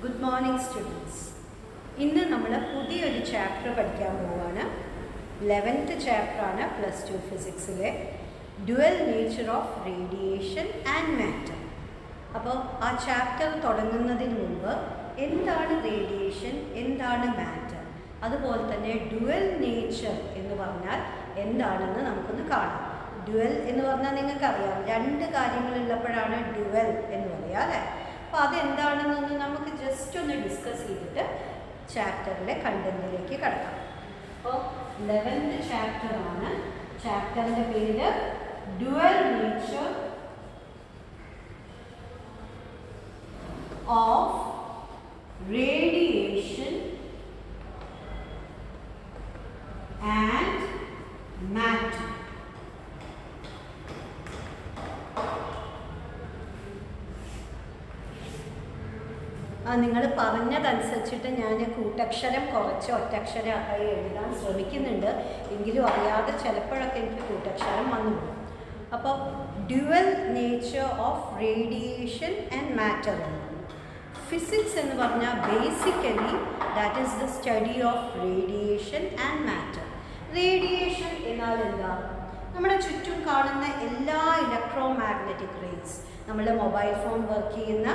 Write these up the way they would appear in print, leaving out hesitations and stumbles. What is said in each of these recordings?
Good morning students. ഇന്ന് നമ്മൾ പുതിയൊരു ചാപ്റ്റർ പഠിക്കാൻ പോവുകയാണ്. 11th ചാപ്റ്ററാണ് +2 ഫിസിക്സിലെ dual nature of radiation and matter. അപ്പോൾ ആ ചാപ്റ്റർ തുടങ്ങുന്നതിന് മുമ്പ് എന്താണ് റേഡിയേഷൻ, എന്താണ് മാറ്റർ, അതുപോലെ തന്നെ ഡ്യുവൽ നേച്ചർ എന്ന് പറഞ്ഞാൽ എന്താണെന്ന് നമുക്കൊന്ന് കാണാം. ഡ്യുവൽ എന്ന് പറഞ്ഞാൽ നിങ്ങൾക്കറിയാം, രണ്ട് കാര്യങ്ങളുള്ളപ്പോഴാണ് ഡ്യുവൽ എന്ന് പറയുക അല്ലേ. അപ്പോൾ അതെന്താണെന്നൊന്ന് നമുക്ക് ജസ്റ്റ് ഒന്ന് ഡിസ്കസ് ചെയ്തിട്ട് ചാപ്റ്ററിലെ കണ്ടന്റിലേക്ക് കടക്കാം. അപ്പോൾ 11th ചാപ്റ്ററാണ്. ചാപ്റ്ററിൻ്റെ പേര് dual nature of radiation and matter. നിങ്ങൾ പറഞ്ഞതനുസരിച്ചിട്ട് ഞാൻ കൂട്ടക്ഷരം കുറച്ച് ഒറ്റക്ഷരമായി എഴുതാൻ ശ്രമിക്കുന്നുണ്ട്. എങ്കിലും അറിയാതെ ചിലപ്പോഴൊക്കെ എനിക്ക് കൂട്ടക്ഷരം വന്നു പോകും. അപ്പോൾ dual nature of radiation and matter എന്ന് ഫിസിക്സ് എന്ന് പറഞ്ഞാൽ basically that is the study of radiation and matter. Radiation എന്നാൽ എന്താ? നമ്മുടെ ചുറ്റും കാണുന്ന എല്ലാ ഇലക്ട്രോ മാഗ്നറ്റിക് റേസ്, നമ്മുടെ മൊബൈൽ ഫോൺ വർക്ക് ചെയ്യുന്ന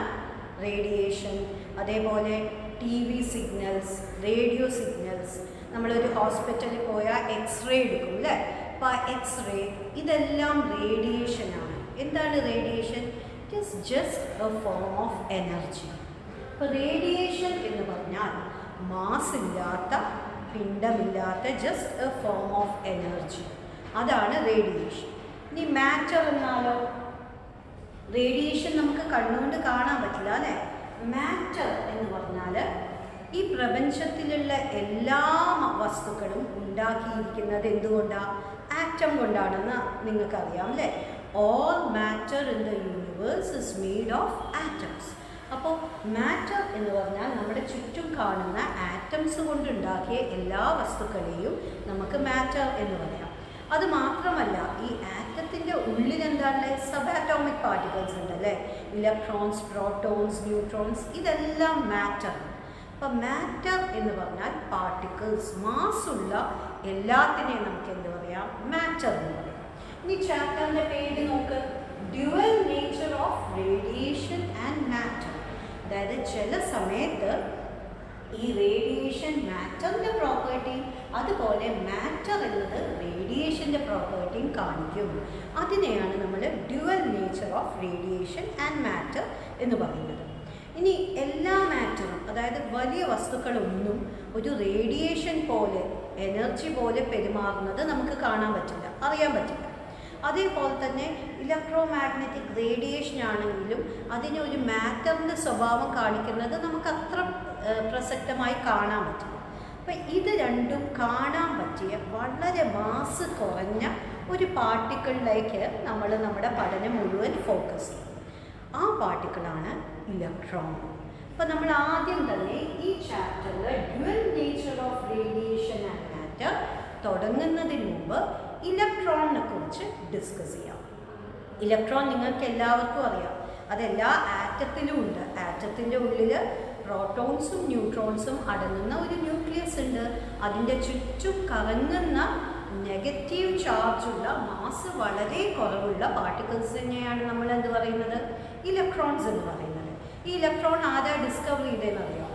റേഡിയേഷൻ, അതേപോലെ TV സിഗ്നൽസ്, റേഡിയോ സിഗ്നൽസ്, നമ്മളൊരു ഹോസ്പിറ്റലിൽ പോയാൽ എക്സ്റേ എടുക്കും അല്ലേ. അപ്പോൾ ആ എക്സ്റേ ഇതെല്ലാം റേഡിയേഷനാണ്. എന്താണ് radiation? It is just a form of energy. അപ്പോൾ റേഡിയേഷൻ എന്ന് പറഞ്ഞാൽ മാസ് ഇല്ലാത്ത, പിണ്ഡമില്ലാത്ത just a form of energy, അതാണ് റേഡിയേഷൻ. ഇനി മാറ്റർ എന്നാലോ? റേഡിയേഷൻ നമുക്ക് കണ്ണുകൊണ്ട് കാണാൻ പറ്റില്ല അല്ലേ. മാറ്റർ എന്ന് പറഞ്ഞാൽ ഈ പ്രപഞ്ചത്തിലുള്ള എല്ലാ വസ്തുക്കളും ഉണ്ടാക്കിയിരിക്കുന്നത് എന്തുകൊണ്ടാണ്? ആറ്റം കൊണ്ടാണെന്ന് നിങ്ങൾക്കറിയാം അല്ലേ. All matter in the universe is made of atoms. അപ്പോൾ മാറ്റർ എന്ന് പറഞ്ഞാൽ നമ്മുടെ ചുറ്റും കാണുന്ന ആറ്റംസ് കൊണ്ടുണ്ടാക്കിയ എല്ലാ വസ്തുക്കളെയും നമുക്ക് മാറ്റർ എന്ന് പറയാം. അത് മാത്രമല്ല, ഈ ആറ്റത്തിൻ്റെ ഉള്ളിൽ എന്താണ്? സബ് ആറ്റോമിക് പാർട്ടിക്കിൾസ് ഉണ്ടല്ലേ. ഇലക്ട്രോൺസ്, പ്രോട്ടോൺസ്, ന്യൂട്രോൺസ്, ഇതെല്ലാം മാറ്റർ. അപ്പം മാറ്റർ എന്ന് പറഞ്ഞാൽ പാർട്ടിക്കിൾസ്, മാസ്സുള്ള എല്ലാത്തിനെയും നമുക്ക് എന്ത് പറയാം? മാറ്റർ എന്ന് പറയാം. ഇനി ചാപ്റ്ററിൻ്റെ പേര് നോക്ക്, dual nature of radiation and matter. അതായത് ചില സമയത്ത് ഈ റേഡിയേഷൻ മാറ്ററിൻ്റെ പ്രോപ്പർട്ടിയും അതുപോലെ മാറ്റർ എന്നത് റേഡിയേഷൻ്റെ പ്രോപ്പർട്ടിയും കാണിക്കും. അതിനെയാണ് നമ്മൾ dual nature of radiation and matter എന്ന് പറയുന്നത്. ഇനി എല്ലാ മാറ്ററും, അതായത് വലിയ വസ്തുക്കളൊന്നും ഒരു റേഡിയേഷൻ പോലെ, എനർജി പോലെ പെരുമാറുന്നത് നമുക്ക് കാണാൻ പറ്റില്ല, അറിയാൻ പറ്റില്ല. അതേപോലെ തന്നെ ഇലക്ട്രോ മാഗ്നറ്റിക് റേഡിയേഷൻ ആണെങ്കിലും അതിനൊരു മാറ്ററിൻ്റെ സ്വഭാവം കാണിക്കുന്നത് നമുക്ക് അത്ര പ്രസക്തമായി കാണാൻ പറ്റില്ല. അപ്പം ഇത് രണ്ടും കാണാൻ പറ്റിയ വളരെ മാസ് കുറഞ്ഞ ഒരു പാർട്ടിക്കിളിലേക്ക് നമ്മൾ നമ്മുടെ പഠനം മുഴുവൻ ഫോക്കസ് ചെയ്യും. ആ പാർട്ടിക്കിളാണ് ഇലക്ട്രോൺ. അപ്പം നമ്മൾ ആദ്യം തന്നെ ഈ ചാപ്റ്ററിൽ dual nature of radiation and matter തുടങ്ങുന്നതിന് മുമ്പ് ഇലക്ട്രോണിനെ കുറിച്ച് ഡിസ്കസ് ചെയ്യാം. ഇലക്ട്രോൺ നിങ്ങൾക്ക് എല്ലാവർക്കും അറിയാം, അതെല്ലാ ആറ്റത്തിലും ഉണ്ട്. ആറ്റത്തിൻ്റെ ഉള്ളിൽ പ്രോട്ടോൺസും ന്യൂട്രോൺസും അടങ്ങുന്ന ഒരു ന്യൂക്ലിയസ് ഉണ്ട്. അതിൻ്റെ ചുറ്റും കറങ്ങുന്ന നെഗറ്റീവ് ചാർജുള്ള, മാസ് വളരെ കുറവുള്ള പാർട്ടിക്കിൾസ് തന്നെയാണ് നമ്മൾ എന്ത് പറയുന്നത്? ഇലക്ട്രോൺസ് എന്ന് പറയുന്നത്. ഈ ഇലക്ട്രോൺ ആരാ ഡിസ്കവർ ചെയ്തതെന്ന് അറിയാം?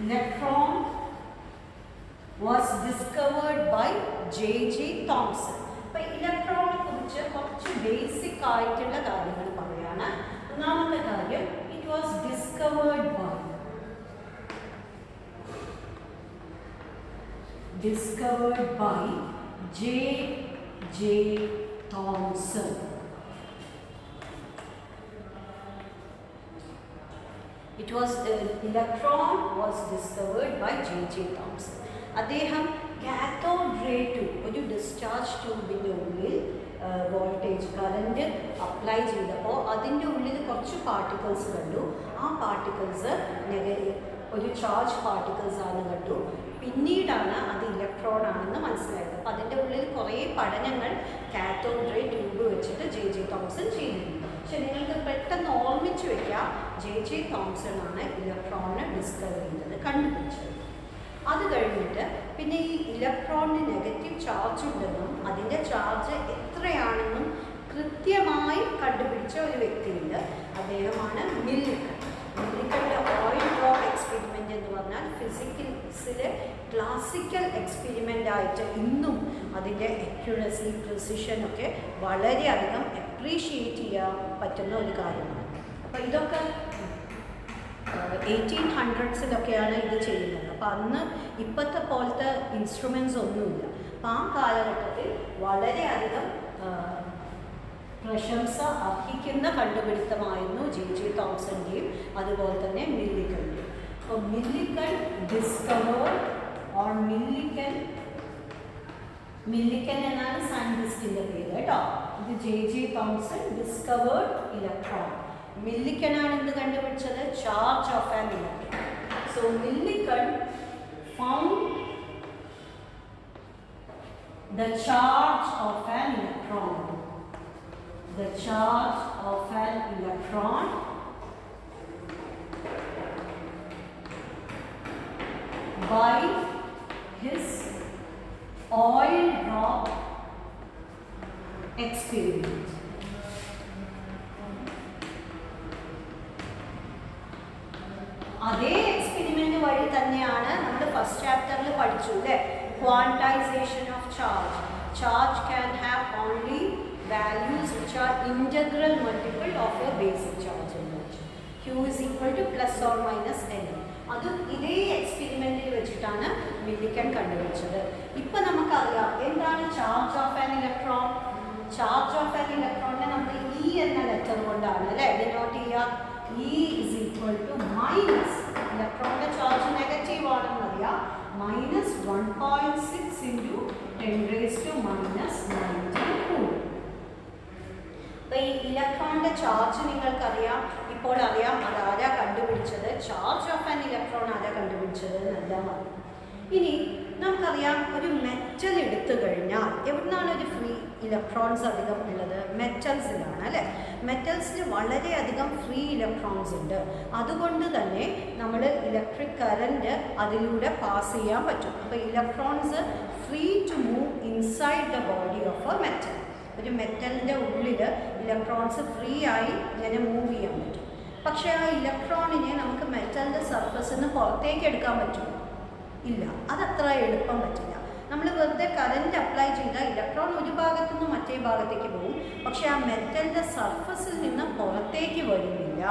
Electron was discovered by J.J. Thomson. അപ്പോൾ ഇലക്ട്രോണിനെ കുറിച്ച് കുറച്ച് ബേസിക് ആയിട്ടുള്ള കാര്യങ്ങൾ പറയാണ്. ഒന്നാമത്തെ കാര്യം, it was discovered by J.J. Thomson. Electron was discovered by J.J. Thomson. അദ്ദേഹം കാത്തോഡ് റേ ട്യൂബ്, ഒരു ഡിസ്ചാർജ് ട്യൂബിൻ്റെ ഉള്ളിൽ വോൾട്ടേജ് കറൻറ്റ് അപ്ലൈ ചെയ്തപ്പോൾ അതിൻ്റെ ഉള്ളിൽ കുറച്ച് പാർട്ടിക്കിൾസ് കണ്ടു. ആ പാർട്ടിക്കിൾസ് ഒരു ചാർജ് പാർട്ടിക്കിൾസ് ആണെന്ന് കണ്ടു. പിന്നീടാണ് അത് ഇലക്ട്രോൺ ആണെന്ന് മനസ്സിലായത്. അപ്പോൾ അതിൻ്റെ ഉള്ളിൽ കുറേ പഠനങ്ങൾ കാത്തോഡ് റേ ട്യൂബ് വെച്ചിട്ട് J.J. തോംസൺ ചെയ്തിരുന്നു. പക്ഷെ നിങ്ങൾക്ക് പെട്ടെന്ന് ഓർമ്മിച്ച് വെക്കുക ജെ തോംസൺ ആണ് ഇലക്ട്രോണിനെ ഡിസ്കവർ ചെയ്തത്, കണ്ടുപിടിച്ചത്. അത് കഴിഞ്ഞിട്ട് പിന്നെ ഈ ഇലക്ട്രോണിന് നെഗറ്റീവ് ചാർജ് ഉണ്ടെന്നും അതിൻ്റെ ചാർജ് എത്രയാണെന്നും കൃത്യമായി കണ്ടുപിടിച്ച ഒരു വ്യക്തിയുണ്ട്. അദ്ദേഹമാണ് മില്ലിക്കൺ. മില്ലിക്കൻ്റെ ഓയിൽ ഡ്രോപ്പ് എക്സ്പെരിമെൻ്റ് എന്ന് പറഞ്ഞാൽ ഫിസിക്സിലെ ക്ലാസിക്കൽ എക്സ്പെരിമെൻ്റ് ആയിട്ട് ഇന്നും അതിൻ്റെ അക്യുറസി, പ്രിസിഷൻ ഒക്കെ വളരെയധികം അപ്രീഷിയേറ്റ് ചെയ്യാൻ പറ്റുന്ന ഒരു കാര്യമാണ്. അപ്പോൾ ഇതൊക്കെ 1800s ഇത് ചെയ്യുന്നത്. അപ്പോൾ അന്ന് ഇപ്പോഴത്തെ പോലത്തെ ഇൻസ്ട്രുമെൻറ്റ്സ് ഒന്നുമില്ല. അപ്പം ആ കാലഘട്ടത്തിൽ വളരെയധികം പ്രശംസ അർഹിക്കുന്ന കണ്ടുപിടുത്തമായിരുന്നു ജെ തോംസൻ്റെയും അതുപോലെ തന്നെ മില്ലിക്കൻ്റെയും. അപ്പോൾ മില്ലിക്കൺ ഡിസ്കവേർഡ് ഓർ മില്ലിക്കൺ എന്നാണ് സയൻറ്റിസ്റ്റിൻ്റെ പേര് കേട്ടോ. ഇത് J Thomson discovered electron. Millikan ആണ് എന്ത് കണ്ടുപിടിച്ചത്? Charge of an electron. So Millikan found the charge of an electron. The charge of an electron by his oil drop experiment. അതേ experiment വഴി തന്നെയാണ് നമ്മൾ ഫസ്റ്റ് ചാപ്റ്ററിൽ പഠിച്ചു അല്ലേ? Quantisation of charge. Charge can have only values which are integral multiple of a basic charge in which Q is equal to plus or minus n. അത് ഇതേ എക്സ്പെരിമെന്റിൽ വെച്ചിട്ടാണ് മില്ലിക്കൺ കണ്ടുപിടിച്ചത്. ഇപ്പൊ നമുക്കറിയാം എന്താണ് charge of an electron. Charge of an ഇലക്ട്രോണിനെ നമ്മൾ E എന്ന ലെറ്റർ കൊണ്ടാണ് അല്ലെ ഡിനോട്ട് ചെയ്യുക. E is equal to minus, ഇലക്ട്രോണിന്റെ ചാർജ് നെഗറ്റീവ് ആണെന്ന് അറിയാം, minus 1.6 into 10 raised to minus 19 coulomb. അപ്പോൾ ഈ ഇലക്ട്രോണിന്റെ ചാർജ് നിങ്ങൾക്കറിയാം, ഇപ്പോൾ അറിയാം അതാരാ കണ്ടുപിടിച്ചത്. ചാർജ് ഓഫ് ആൻ ഇലക്ട്രോൺ ആരാ കണ്ടുപിടിച്ചത് എന്നെല്ലാം അറിയാം. ഇനി നമുക്കറിയാം ഒരു മെറ്റൽ എടുത്തു കഴിഞ്ഞാൽ എവിടുന്നാണ് ഒരു ഫ്രീ ഇലക്ട്രോൺസ് അധികം ഉള്ളത്? മെറ്റൽസിലാണ് അല്ലേ? മെറ്റൽസിൽ വളരെയധികം ഫ്രീ ഇലക്ട്രോൺസ് ഉണ്ട്. അതുകൊണ്ട് തന്നെ നമ്മൾ ഇലക്ട്രിക് കറൻറ്റ് അതിലൂടെ പാസ് ചെയ്യാൻ പറ്റും. അപ്പോൾ electrons free to move inside the body of a metal. ഒരു മെറ്റലിൻ്റെ ഉള്ളിൽ ഇലക്ട്രോൺസ് ഫ്രീ ആയി ഇങ്ങനെ മൂവ് ചെയ്യാൻ പറ്റും. പക്ഷേ ആ ഇലക്ട്രോണിനെ നമുക്ക് മെറ്റലിൻ്റെ സർഫസിൽ നിന്ന് പുറത്തേക്ക് എടുക്കാൻ പറ്റും? ഇല്ല, അതത്ര എളുപ്പം പറ്റില്ല. നമ്മൾ വെറുതെ കറൻറ്റ് അപ്ലൈ ചെയ്താൽ ഇലക്ട്രോൺ ഒരു ഭാഗത്തു നിന്ന് മറ്റേ ഭാഗത്തേക്ക് പോകും, പക്ഷേ ആ മെറ്റലിൻ്റെ സർഫസിൽ നിന്ന് പുറത്തേക്ക് വരുന്നില്ല.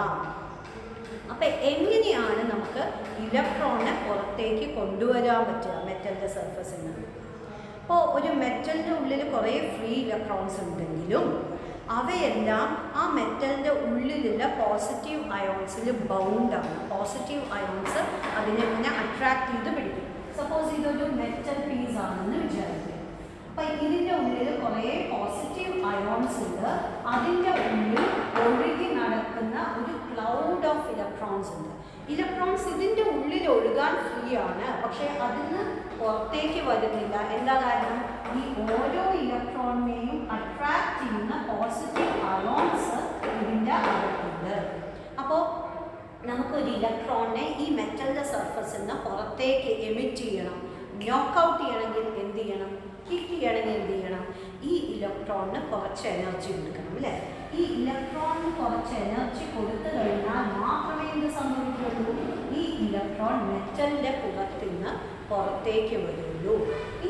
അപ്പം എങ്ങനെയാണ് നമുക്ക് ഇലക്ട്രോണിനെ പുറത്തേക്ക് കൊണ്ടുവരാൻ പറ്റുക മെറ്റലിൻ്റെ സർഫസിൽ നിന്ന്? അപ്പോൾ ഒരു മെറ്റലിൻ്റെ ഉള്ളിൽ കുറേ ഫ്രീ ഇലക്ട്രോൺസ് ഉണ്ടെങ്കിലും അവയെല്ലാം ആ മെറ്റലിൻ്റെ ഉള്ളിലുള്ള പോസിറ്റീവ് അയോൺസിൽ ബൗണ്ടാണ്. പോസിറ്റീവ് അയോൺസ് അതിനെ പിന്നെ അട്രാക്ട് ചെയ്ത് പിടിക്കും. സപ്പോസ് ഇതൊരു മെറ്റൽ പീസ് ആണെന്ന് വിചാരിക്കുക. അപ്പം ഇതിൻ്റെ ഉള്ളിൽ കുറേ പോസിറ്റീവ് അയോൺസ് ഉണ്ട്. അതിൻ്റെ ഉള്ളിൽ ഒഴുകി നടക്കുന്ന ഒരു ക്ലൗഡ് ഓഫ് ഇലക്ട്രോൺസ് ഉണ്ട്. ഇലക്ട്രോൺസ് ഇതിൻ്റെ ഉള്ളിൽ ഒഴുകാൻ ഫ്രീ ആണ്, പക്ഷേ അതിന് പുറത്തേക്ക് വരുന്നില്ല. എന്താ കാരണം? ഈ ഓരോ ഇലക്ട്രോണിനെയും അട്രാക്ട് ചെയ്യുന്ന പോസിറ്റീവ് അയോൺസ് ഇതിൻ്റെ അകത്തുണ്ട്. അപ്പോൾ നമുക്കൊരു ഇലക്ട്രോണിനെ ഈ മെറ്റലിൻ്റെ സർഫസിൽ നിന്ന് പുറത്തേക്ക് എമിറ്റ് ചെയ്യണം, നോക്കൗട്ട് ചെയ്യണമെങ്കിൽ എന്ത് ചെയ്യണം? കിക്ക് ചെയ്യണമെങ്കിൽ എന്ത് ചെയ്യണം? ഈ ഇലക്ട്രോണിന് കുറച്ച് എനർജി കൊടുക്കണം അല്ലേ? ഈ ഇലക്ട്രോണിന് കുറച്ച് എനർജി കൊടുത്തു കഴിഞ്ഞാൽ മാത്രമേ എന്ത് സംഭവിക്കുള്ളൂ? ഈ ഇലക്ട്രോൺ മെറ്റലിൻ്റെ പുറത്തിൽ നിന്ന് പുറത്തേക്ക് വരുള്ളൂ.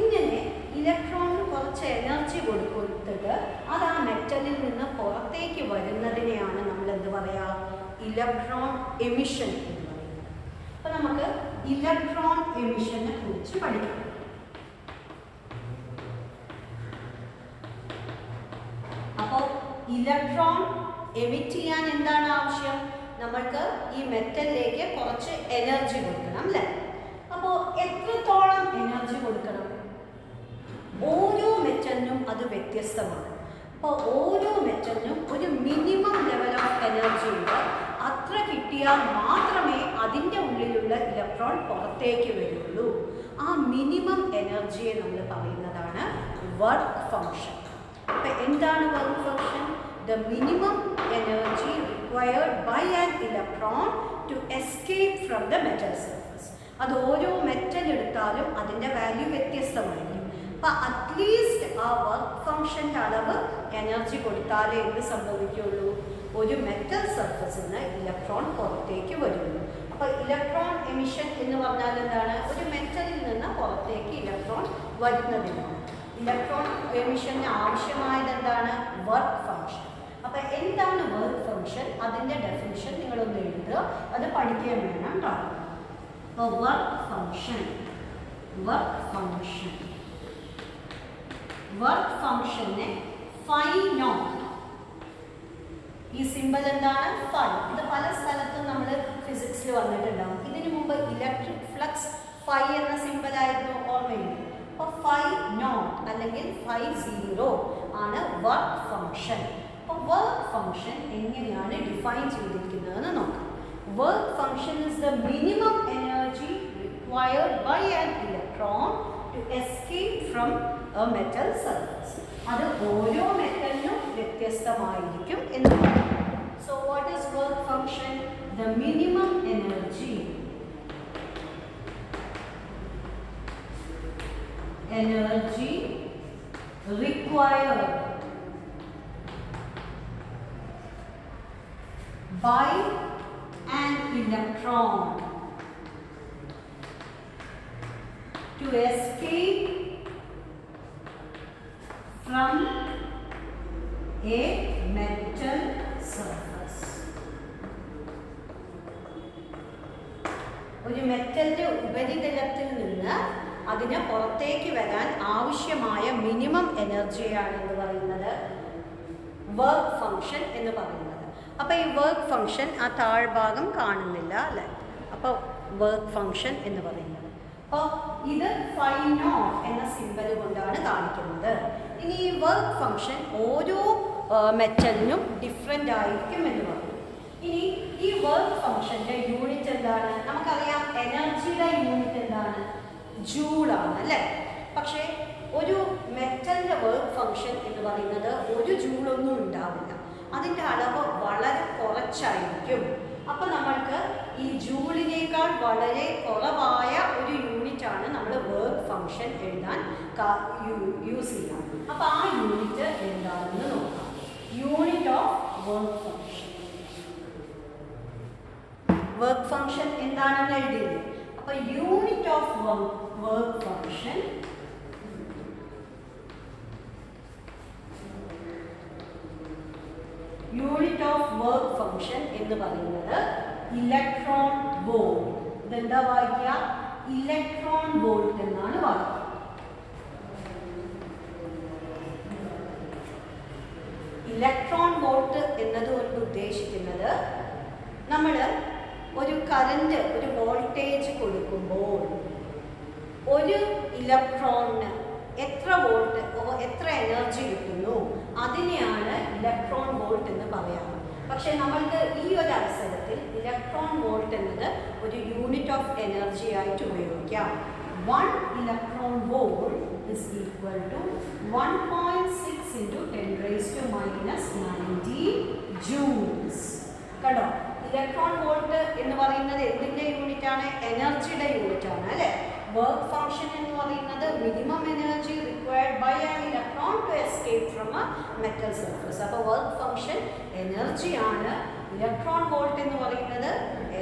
ഇങ്ങനെ ഇലക്ട്രോണിന് കുറച്ച് എനർജി കൊടുത്തിട്ട് അത് ആ മെറ്റലിൽ നിന്ന് പുറത്തേക്ക് വരുന്നതിനെയാണ് നമ്മൾ എന്ത് പറയുക? ഇലക്ട്രോൺ എമിഷൻ എന്ന് പറയുന്നത്. അപ്പോൾ നമുക്ക് ഇലക്ട്രോൺ എമിഷനെ കുറിച്ച് പഠിക്കാം. അപ്പോൾ ഇലക്ട്രോൺ എമിറ്റ് ചെയ്യാൻ എന്താണ് ആവശ്യം? നമ്മൾക്ക് ഈ മെറ്റലിലേക്ക് കുറച്ച് എനർജി കൊടുക്കണം അല്ലേ? അപ്പോൾ എത്രത്തോളം എനർജി കൊടുക്കണം? ഓരോ മെറ്റലിനും അത് വ്യത്യസ്തമാണ്. അപ്പോൾ ഓരോ മെറ്റലിനും ഒരു മിനിമം ലെവൽ ഓഫ് എനർജി ഉണ്ട്. അത്ര കിട്ടിയാൽ മാത്രമേ അതിൻ്റെ ഉള്ളിലുള്ള ഇലക്ട്രോൺ പുറത്തേക്ക് വരുള്ളൂ. ആ മിനിമം എനർജിയെ നമ്മൾ പറയുന്നതാണ് വർക്ക് ഫംഗ്ഷൻ. അപ്പം എന്താണ് work function? The minimum energy required by an electron to escape from the metal surface. അത് ഓരോ മെറ്റൽ എടുത്താലും അതിൻ്റെ വാല്യൂ വ്യത്യസ്തമായിരിക്കും. അപ്പോൾ അറ്റ്ലീസ്റ്റ് ആ വർക്ക് ഫംഗ്ഷൻ്റെ അളവ് എനർജി കൊടുത്താലേ എന്ത് സംഭവിക്കുള്ളൂ, ഒരു മെറ്റൽ സർഫസിൽ നിന്ന് ഇലക്ട്രോൺ പുറത്തേക്ക് വരുള്ളൂ. അപ്പോൾ ഇലക്ട്രോൺ എമിഷൻ എന്ന് പറഞ്ഞാൽ എന്താണ്, ഒരു മെറ്റലിൽ നിന്ന് പുറത്തേക്ക് ഇലക്ട്രോൺ വരുന്നതിനാണ്. ഇലക്ട്രോൺ എമിഷന് ആവശ്യമായത് എന്താണ്, വർക്ക് ഫംഗ്ഷൻ. അപ്പോൾ എന്താണ് വർക്ക് ഫംഗ്ഷൻ, അതിൻ്റെ ഡെഫിനിഷൻ നിങ്ങളൊന്ന് എഴുതുക, അത് പഠിക്കാൻ വേണം കേട്ടോ. അപ്പോൾ വർക്ക് ഫംഗ്ഷനെ ഫൈ നോട്ട്, ഈ സിമ്പൽ എന്താണ്, ഫൈ. ഇത് പല സ്ഥലത്തും നമ്മൾ ഫിസിക്സിൽ വന്നിട്ടുണ്ടാവും. ഇതിനു മുമ്പ് ഇലക്ട്രിക് ഫ്ലക്സ് ഫൈ എന്ന സിമ്പൽ ആയിരുന്നു, ഓർമ്മയില്ല. അപ്പോൾ ഫൈ നോട്ട് അല്ലെങ്കിൽ ഫൈ 0 ആണ് വർക്ക് ഫംഗ്ഷൻ. അപ്പോൾ വർക്ക് ഫംഗ്ഷൻ എങ്ങനെയാണ് ഡിഫൈൻ ചെയ്തിരിക്കുന്നതെന്ന് നോക്കാം. Work function is the minimum energy required by an electron to escape from a metal surface. അത് ഓരോ മെറ്റലിനും വ്യത്യസ്തമായിരിക്കും എന്ന് പറയും. So what is work function? The minimum energy required by an electron to escape from a metal surface. ഒരു മെറ്റലിന്റെ ഉപരിതലത്തിൽ നിന്ന് അതിന് പുറത്തേക്ക് വരാൻ ആവശ്യമായ മിനിമം എനർജിയാണ് എന്ന് പറയുന്നത് വർക്ക് ഫംഗ്ഷൻ എന്ന് പറയുന്നത്. അപ്പോൾ ഈ വർക്ക് ഫംഗ്ഷൻ ആ താഴ്ഭാഗം കാണുന്നില്ല അല്ലേ, അപ്പോൾ വർക്ക് ഫംഗ്ഷൻ എന്ന് പറയുന്നത്. അപ്പോൾ ഇത് ഫൈ നോട്ട് എന്ന സിമ്പൽ കൊണ്ടാണ് കാണിക്കുന്നത്. ഇനി ഈ വർക്ക് ഫംഗ്ഷൻ ഓരോ മെറ്റലിനും ഡിഫറെൻ്റ് ആയിരിക്കും എന്ന് പറയും. ഇനി ഈ വർക്ക് ഫംഗ്ഷൻ്റെ യൂണിറ്റ് എന്താണ്? നമുക്കറിയാം എനർജിയുടെ യൂണിറ്റ് എന്താണ്? ജൂളാണ് അല്ലേ. പക്ഷേ ഒരു മെറ്റലിൻ്റെ വർക്ക് ഫംഗ്ഷൻ എന്ന് പറയുന്നത് ഒരു ജൂളൊന്നും ഉണ്ടാവില്ല, അതിൻ്റെ അളവ് വളരെ കുറച്ചായിരിക്കും. അപ്പോൾ നമ്മൾക്ക് ഈ ജൂളിനേക്കാൾ വളരെ കുറവായ ഒരു യൂണിറ്റാണ് നമ്മൾ വർക്ക് ഫംഗ്ഷൻ എഴുതാൻ യൂസ് ചെയ്യുക. അപ്പോൾ ആ യൂണിറ്റ് എന്താണെന്ന് നോക്കാം. Unit of work function. Work function എന്താണെന്ന് എഴുതിയില്ലേ? അപ്പോൾ യൂണിറ്റ് ഓഫ് വർക്ക് ഫംഗ്ഷൻ എന്ന് പറയുന്നത് ഇലക്ട്രോൺ വോൾട്ട്. ഇതെന്താ വായിക്കുക? ഇലക്ട്രോൺ വോൾട്ട് എന്നാണ് വായിക്കുക. ഇലക്ട്രോൺ വോൾട്ട് എന്നതുകൊണ്ട് ഉദ്ദേശിക്കുന്നത് നമ്മൾ ഒരു കറന്റ്, ഒരു വോൾട്ടേജ് കൊടുക്കുമ്പോൾ ഒരു ഇലക്ട്രോണിന് എത്ര വോൾട്ട്, എത്ര എനർജി കിട്ടുന്നു, അതിനെയാണ് ഇലക്ട്രോൺ വോൾട്ട് എന്ന് പറയാം. പക്ഷേ നമ്മൾക്ക് ഈ ഒരു അവസരത്തിൽ ഇലക്ട്രോൺ വോൾട്ട് എന്നത് ഒരു യൂണിറ്റ് ഓഫ് എനർജി ആയിട്ട് ഉപയോഗിക്കാം. 1 electron volt is equal to 1.6 into 10⁻⁻⁹ joules. കണ്ടോ, ഇലക്ട്രോൺ വോൾട്ട് എന്ന് പറയുന്നത് എന്തിൻ്റെ യൂണിറ്റ് ആണ്? എനർജിയുടെ യൂണിറ്റ് ആണ് അല്ലേ. വർക്ക് ഫംഗ്ഷൻ എന്ന് പറയുന്നത് minimum energy required by an electron to escape from a metal surface. അപ്പോൾ വർക്ക് ഫംഗ്ഷൻ എനർജിയാണ്. ഇലക്ട്രോൺ വോൾട്ട് എന്ന് പറയുന്നത്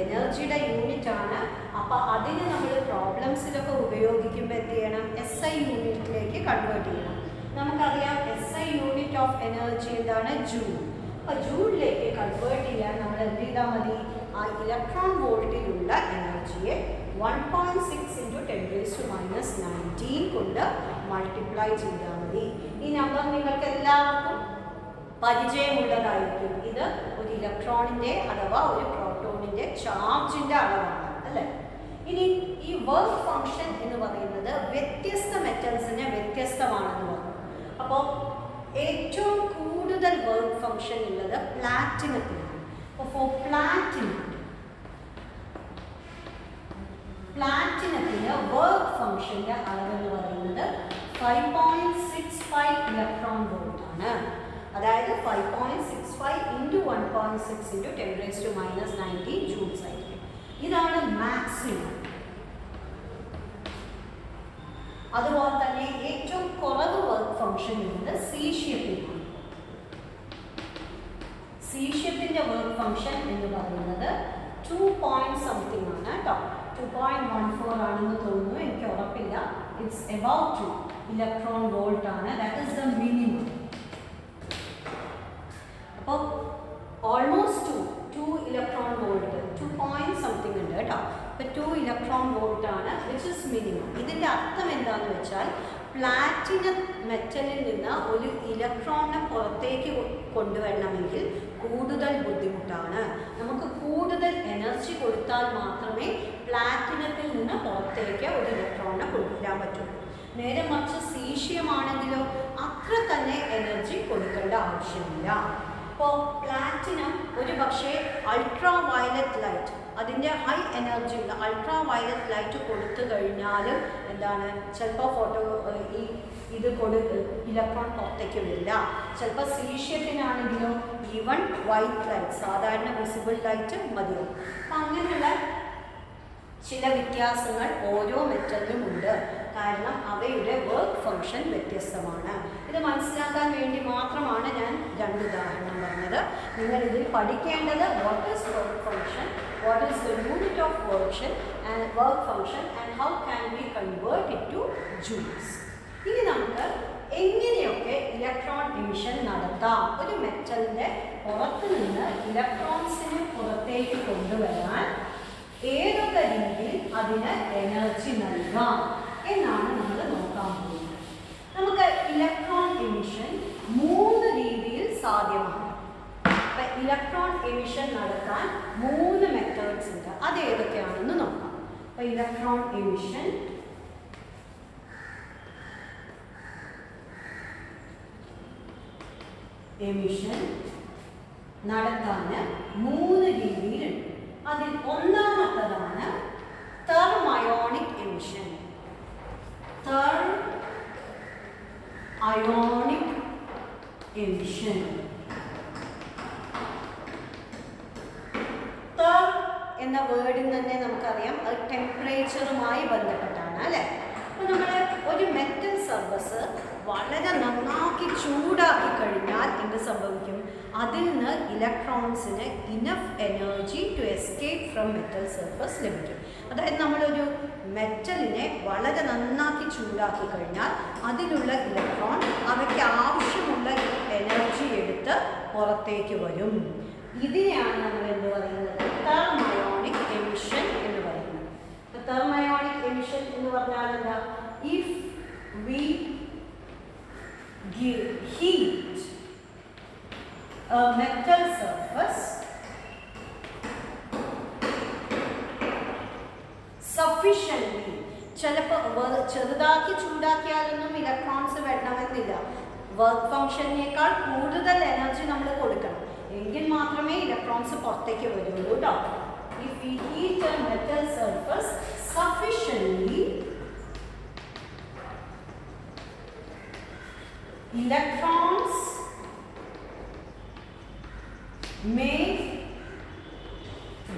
എനർജിയുടെ യൂണിറ്റ് ആണ്. അപ്പോൾ അതിന് നമ്മൾ പ്രോബ്ലംസിലൊക്കെ ഉപയോഗിക്കുമ്പോൾ എന്ത് ചെയ്യണം? SI യൂണിറ്റിലേക്ക് കൺവേർട്ട് ചെയ്യണം. നമുക്കറിയാം SI യൂണിറ്റ് ഓഫ് എനർജി എന്താണ്? ജൂൾ. അപ്പോൾ ജൂളിലേക്ക് കൺവേർട്ട് ചെയ്യാൻ നമ്മൾ എന്ത് ചെയ്താൽ മതി? ആ ഇലക്ട്രോൺ വോൾട്ടിലുള്ള എനർജിയെ 1.6 into 10⁻⁹ കൊണ്ട് മൾട്ടിപ്ലൈ ചെയ്താൽ മതി. ഈ നമ്പർ നിങ്ങൾക്ക് എല്ലാവർക്കും പരിചയമുള്ളതായിരിക്കും. ഇത് ഒരു ഇലക്ട്രോണിൻ്റെ അഥവാ ഒരു പ്രോട്ടോണിൻ്റെ ചാർജിൻ്റെ അളവാണ് അല്ലേ. ഇനി ഈ വർക്ക് ഫംഗ്ഷൻ എന്ന് പറയുന്നത് വ്യത്യസ്ത മെറ്റൽസിന് വ്യത്യസ്തമാണെന്ന് പറഞ്ഞു. അപ്പോൾ ഏറ്റവും കൂടുതൽ വർക്ക് ഫംഗ്ഷൻ ഉള്ളത് പ്ലാറ്റിനത്തിനാണ്. അപ്പോൾ ഫോർ പ്ലാറ്റിനത്തിന് വർക്ക് ഫംഗ്ഷൻ്റെ അളവെന്ന് പറയുന്നത് 5.65 ഇലക്ട്രോൺ വോൾട്ട് ആണ്. അതായത് 5.65 ഇൻറ്റു 1.6 ഇൻറ്റു 10⁻⁻⁹ ജൂൾസ് ആയിരിക്കും. ഇതാണ് മാക്സിമം. അതുപോലെ തന്നെ ഏറ്റവും കുറവ് വർക്ക് ഫംഗ്ഷൻ ഉള്ളത് സീഷ്യത്തിനാണ്. സീഷ്യത്തിൻ്റെ വർക്ക് ഫംഗ്ഷൻ എന്ന് പറയുന്നത് 2 ആണ് കേട്ടോ. 2.14 ആണെന്ന് തോന്നുന്നു, എനിക്ക് ഉറപ്പില്ല. ഇറ്റ്സ് എബൌട്ട് 2 ഇലക്ട്രോൺ വോൾട്ട് ആണ്. That is the minimum. അപ്പോൾ ഓൾമോസ്റ്റ് 2 ഇലക്ട്രോൺ വോൾട്ട്, 2 ഉണ്ട് കേട്ടോ. അപ്പോൾ 2 ഇലക്ട്രോൺ വോൾട്ട് ആണ്, വിച്ച് ഇസ് മിനിമം. ഇതിൻ്റെ അർത്ഥം എന്താണെന്ന് വെച്ചാൽ പ്ലാറ്റിനം മെറ്റലിൽ നിന്ന് ഒരു ഇലക്ട്രോണിനെ പുറത്തേക്ക് കൊണ്ടുവരണമെങ്കിൽ കൂടുതൽ ബുദ്ധിമുട്ടാണ്. നമുക്ക് കൂടുതൽ എനർജി കൊടുത്താൽ മാത്രമേ പ്ലാറ്റിനത്തിൽ നിന്ന് പുറത്തേക്ക് ഒരു ഇലക്ട്രോണിനെ കൊണ്ടുവരാൻ പറ്റുള്ളൂ. നേരെ മറിച്ച് സീഷ്യമാണെങ്കിലോ അത്ര തന്നെ എനർജി കൊടുക്കേണ്ട ആവശ്യമില്ല. അപ്പോൾ പ്ലാറ്റിനം ഒരു പക്ഷേ അൾട്രാ വയലറ്റ് ലൈറ്റ്, അതിൻ്റെ ഹൈ എനർജി ഉള്ള അൾട്രാ വയലറ്റ് ലൈറ്റ് കൊടുത്തു കഴിഞ്ഞാലും എന്താണ് ചിലപ്പോൾ ഇത് ഇലക്ട്രോൺ പുറത്തേക്ക് വരില്ല. ചിലപ്പോൾ സീഷ്യത്തിനാണെങ്കിലോ ഈവൻ വൈറ്റ് ലൈറ്റ്, സാധാരണ വിസിബിൾ ലൈറ്റ് മതിയാവും. അപ്പം അങ്ങനെയുള്ള ചില വ്യത്യാസങ്ങൾ ഓരോ മെറ്റലിലും ഉണ്ട്. കാരണം അവയുടെ വർക്ക് ഫംഗ്ഷൻ വ്യത്യസ്തമാണ്. ഇത് മനസ്സിലാക്കാൻ വേണ്ടി മാത്രമാണ് ഞാൻ 2 ഉദാഹരണം പറഞ്ഞത്. നിങ്ങൾ ഇതിൽ പഠിക്കേണ്ടത് what is work function, what is the unit of work function and how can we convert it to joules. ഇനി നമുക്ക് എങ്ങനെയൊക്കെ ഇലക്ട്രോൺ എമിഷൻ നടത്താം. ഒരു മെറ്റലിൻ്റെ പുറത്ത് നിന്ന് ഇലക്ട്രോൺസിനെ പുറത്തേക്ക് കൊണ്ടുവരാൻ ഏതൊക്കെ രീതിയിൽ അതിന് എനർജി നൽകാം എന്നാണ് നമ്മൾ നോക്കാൻ പോകുന്നത്. നമുക്ക് ഇലക്ട്രോൺ എമിഷൻ 3 രീതിയിൽ സാധ്യമാണ്. അപ്പം ഇലക്ട്രോൺ എമിഷൻ നടത്താൻ 3 മെത്തേഡ്സ് ഉണ്ട്. അത് ഏതൊക്കെയാണെന്ന് നോക്കാം. അപ്പം ഇലക്ട്രോൺ എമിഷൻ നടത്താൻ 3 രീതിയിലുണ്ട്. അതിൽ ഒന്നാമത്തതാണ് തെർമയോണിക് എമിഷൻ. Ionic emission. എന്ന വേർഡിൽ തന്നെ നമുക്കറിയാം അത് ടെമ്പറേച്ചറുമായി ബന്ധപ്പെട്ടാണ് അല്ലേ. അപ്പോൾ നമ്മൾ ഒരു മെറ്റൽ സർഫസ് വളരെ നന്നാക്കി ചൂടാക്കി കഴിഞ്ഞാൽ എന്ത് സംഭവിക്കും? അതിൽ നിന്ന് ഇലക്ട്രോൺസിന് enough energy to escape from metal surface ലഭിക്കും. അതായത് നമ്മളൊരു മെറ്റലിനെ വളരെ നന്നാക്കി ചൂടാക്കി കഴിഞ്ഞാൽ അതിലുള്ള ഇലക്ട്രോൺ അവയ്ക്ക് ആവശ്യമുള്ള എനർജി എടുത്ത് പുറത്തേക്ക് വരും. ഇതിനെയാണ് നമ്മൾ എന്ത് പറയുന്നത്? തെർമയോണിക് എമിഷൻ എന്ന് പറയുന്നത്. തെർമയോണിക് എമിഷൻ എന്ന് പറഞ്ഞാൽ എന്താ? If we give heat a metal surface sufficiently, ചിലപ്പോൾ ചെറുതാക്കി ചൂടാക്കിയാലൊന്നും ഇലക്ട്രോൺസ് വരണമെന്നില്ല. വർക്ക് ഫംഗ്ഷനേക്കാൾ കൂടുതൽ എനർജി നമ്മൾ കൊടുക്കണം, എങ്കിൽ മാത്രമേ ഇലക്ട്രോൺസ് പുറത്തേക്ക് വരുള്ളൂ കേട്ടോ. If we heat A metal surface sufficiently, electrons may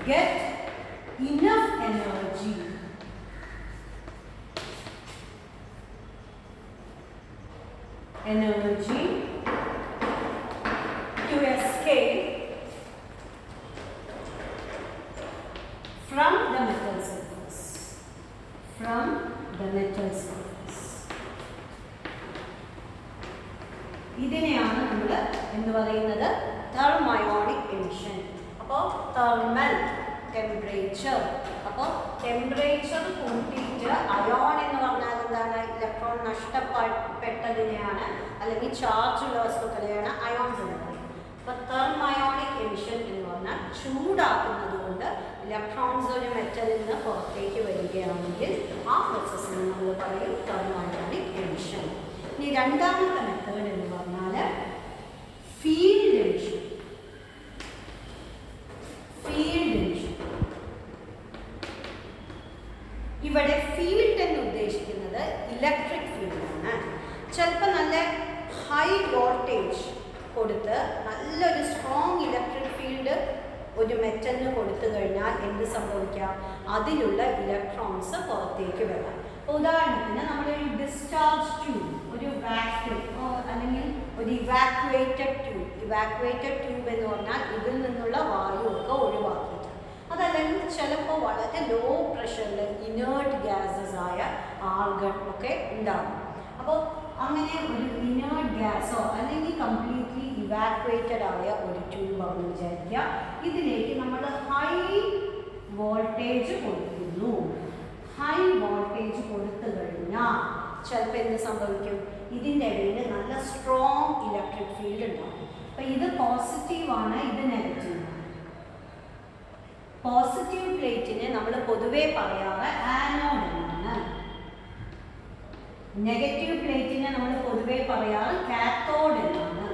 get enough energy to escape from the metal surface. ഇതിനെയാണ് നമ്മൾ എന്ന് പറയുന്നത് തെർമയോണിക് എമിഷൻ. അപ്പോൾ തെർമൽ ടെമ്പറേച്ചർ, അപ്പോൾ ടെമ്പറേച്ചർ കൂട്ടിയിട്ട് അയോൺ എന്ന് പറഞ്ഞാൽ എന്താണ്? ഇലക്ട്രോൺ നഷ്ടപ്പെട്ടതിനെയാണ് അല്ലെങ്കിൽ ചാർജുള്ള വസ്തുക്കളെയാണ് അയോൺസ് എന്ന് പറയുന്നത്. അപ്പോൾ തെർമയോണിക് എമിഷൻ എന്ന് പറഞ്ഞാൽ ചൂടാക്കുന്നത് കൊണ്ട് ഇലക്ട്രോൺസ് ഒരു മെറ്റലിൽ നിന്ന് പുറത്തേക്ക് വരികയാണെങ്കിൽ ആ പ്രോസസ്സിന് നമ്മൾ പറയും തെർമയോണിക് എമിഷൻ. ഇനി രണ്ടാമത്തെ മെത്തേഡ് എന്ന് പറഞ്ഞാൽ ഫീൽഡ് എമിഷൻ. ഇവിടെ ഫീൽഡ് എന്ന് ഉദ്ദേശിക്കുന്നത് ഇലക്ട്രിക് ഫീൽഡാണ്. ചിലപ്പോൾ നല്ല ഹൈ വോൾട്ടേജ് കൊടുത്ത് മെറ്റലിന് കൊടുത്തു കഴിഞ്ഞാൽ എന്ത് സംഭവിക്കാം? അതിലുള്ള ഇലക്ട്രോൺസ് പുറത്തേക്ക് വരാം. ഉദാഹരണത്തിന് നമ്മളൊരു ഡിസ്ചാർജ് ട്യൂബ്, ഒരു വാക്യൂം അല്ലെങ്കിൽ ഒരു ഇവാക്യുവേറ്റഡ് ട്യൂബ് എന്ന് പറഞ്ഞാൽ ഇതിൽ നിന്നുള്ള വായുവൊക്കെ ഒഴിവാക്കിയിട്ട്, അതല്ലെങ്കിൽ ചിലപ്പോൾ വളരെ ലോ പ്രഷറിൽ ഇനേർട്ട് ഗ്യാസസ് ആയ ആർഗൺ ഒക്കെ ഉണ്ടാകും. അപ്പോൾ അങ്ങനെ ഒരു ഇനേർട്ട് ഗ്യാസോ അല്ലെങ്കിൽ കംപ്ലീറ്റ്ലി ഇവാക്യുവേറ്റഡ് ആയ ഒരു ട്യൂബാണെന്ന് വിചാരിക്കുക. ഇതിലേക്ക് നമ്മൾ ഹൈ വോൾട്ടേജ് കൊടുക്കുന്നു. ഹൈ വോൾട്ടേജ് കൊടുത്തു കഴിഞ്ഞാൽ ചിലപ്പോൾ എന്ത് സംഭവിക്കും? ഇതിൻ്റെ ഇടയിൽ നല്ല സ്ട്രോങ് ഇലക്ട്രിക് ഫീൽഡ് ഉണ്ടാകും. അപ്പം ഇത് പോസിറ്റീവാണ്, ഇത് നെഗറ്റീവാണ്. പോസിറ്റീവ് പ്ലേറ്റിനെ നമ്മൾ പൊതുവെ പറയാറ് ആനോഡ് എന്നാണ്. നെഗറ്റീവ് പ്ലേറ്റിനെ നമ്മൾ പൊതുവെ പറയാറ് കാത്തോഡ് എന്നാണ്.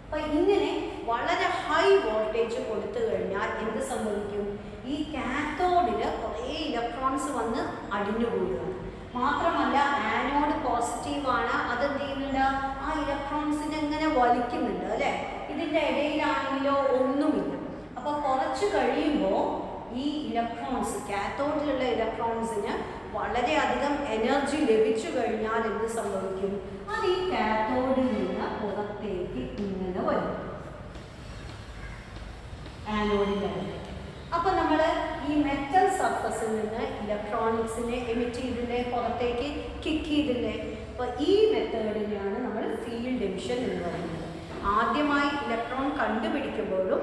അപ്പം ഇങ്ങനെ വളരെ ഹൈ വോൾട്ടേജ് കൊടുത്തു കഴിഞ്ഞാൽ എന്ത് സംഭവിക്കും? ഈ കാത്തോഡിൽ കുറേ ഇലക്ട്രോൺസ് വന്ന് അടിഞ്ഞുകൂടുകയാണ്. മാത്രമല്ല ആനോഡ് പോസിറ്റീവാണ്, അതെന്ത് ചെയ്യുന്നുണ്ട്? ആ ഇലക്ട്രോൺസിനെ ഇങ്ങനെ വലിക്കുന്നുണ്ട് അല്ലേ? ഇതിൻ്റെ ഇടയിലാണെങ്കിലോ ഒന്നുമില്ല. അപ്പോൾ കുറച്ച് കഴിയുമ്പോൾ ഈ ഇലക്ട്രോൺസ്, കാത്തോഡിലുള്ള ഇലക്ട്രോൺസിന് വളരെയധികം എനർജി ലഭിച്ചു കഴിഞ്ഞാൽ എന്ത് സംഭവിക്കും? അത് ഈ കാത്തോഡിൽ നിന്ന് പുറത്തേക്ക് ഇങ്ങനെ വരും ആനോഡിൻ്റെ. അപ്പോൾ നമ്മൾ ഈ മെറ്റൽ സർഫസിൽ നിന്ന് ഇലക്ട്രോണിക്സിനെ എമിറ്റ് ചെയ്തില്ലേ, പുറത്തേക്ക് കിക്ക് ചെയ്തില്ലേ? അപ്പോൾ ഈ മെത്തേഡിനെയാണ് നമ്മൾ ഫീൽഡ് എമിഷൻ എന്ന് പറയുന്നത്. ആദ്യമായി ഇലക്ട്രോൺ കണ്ടുപിടിക്കുമ്പോഴും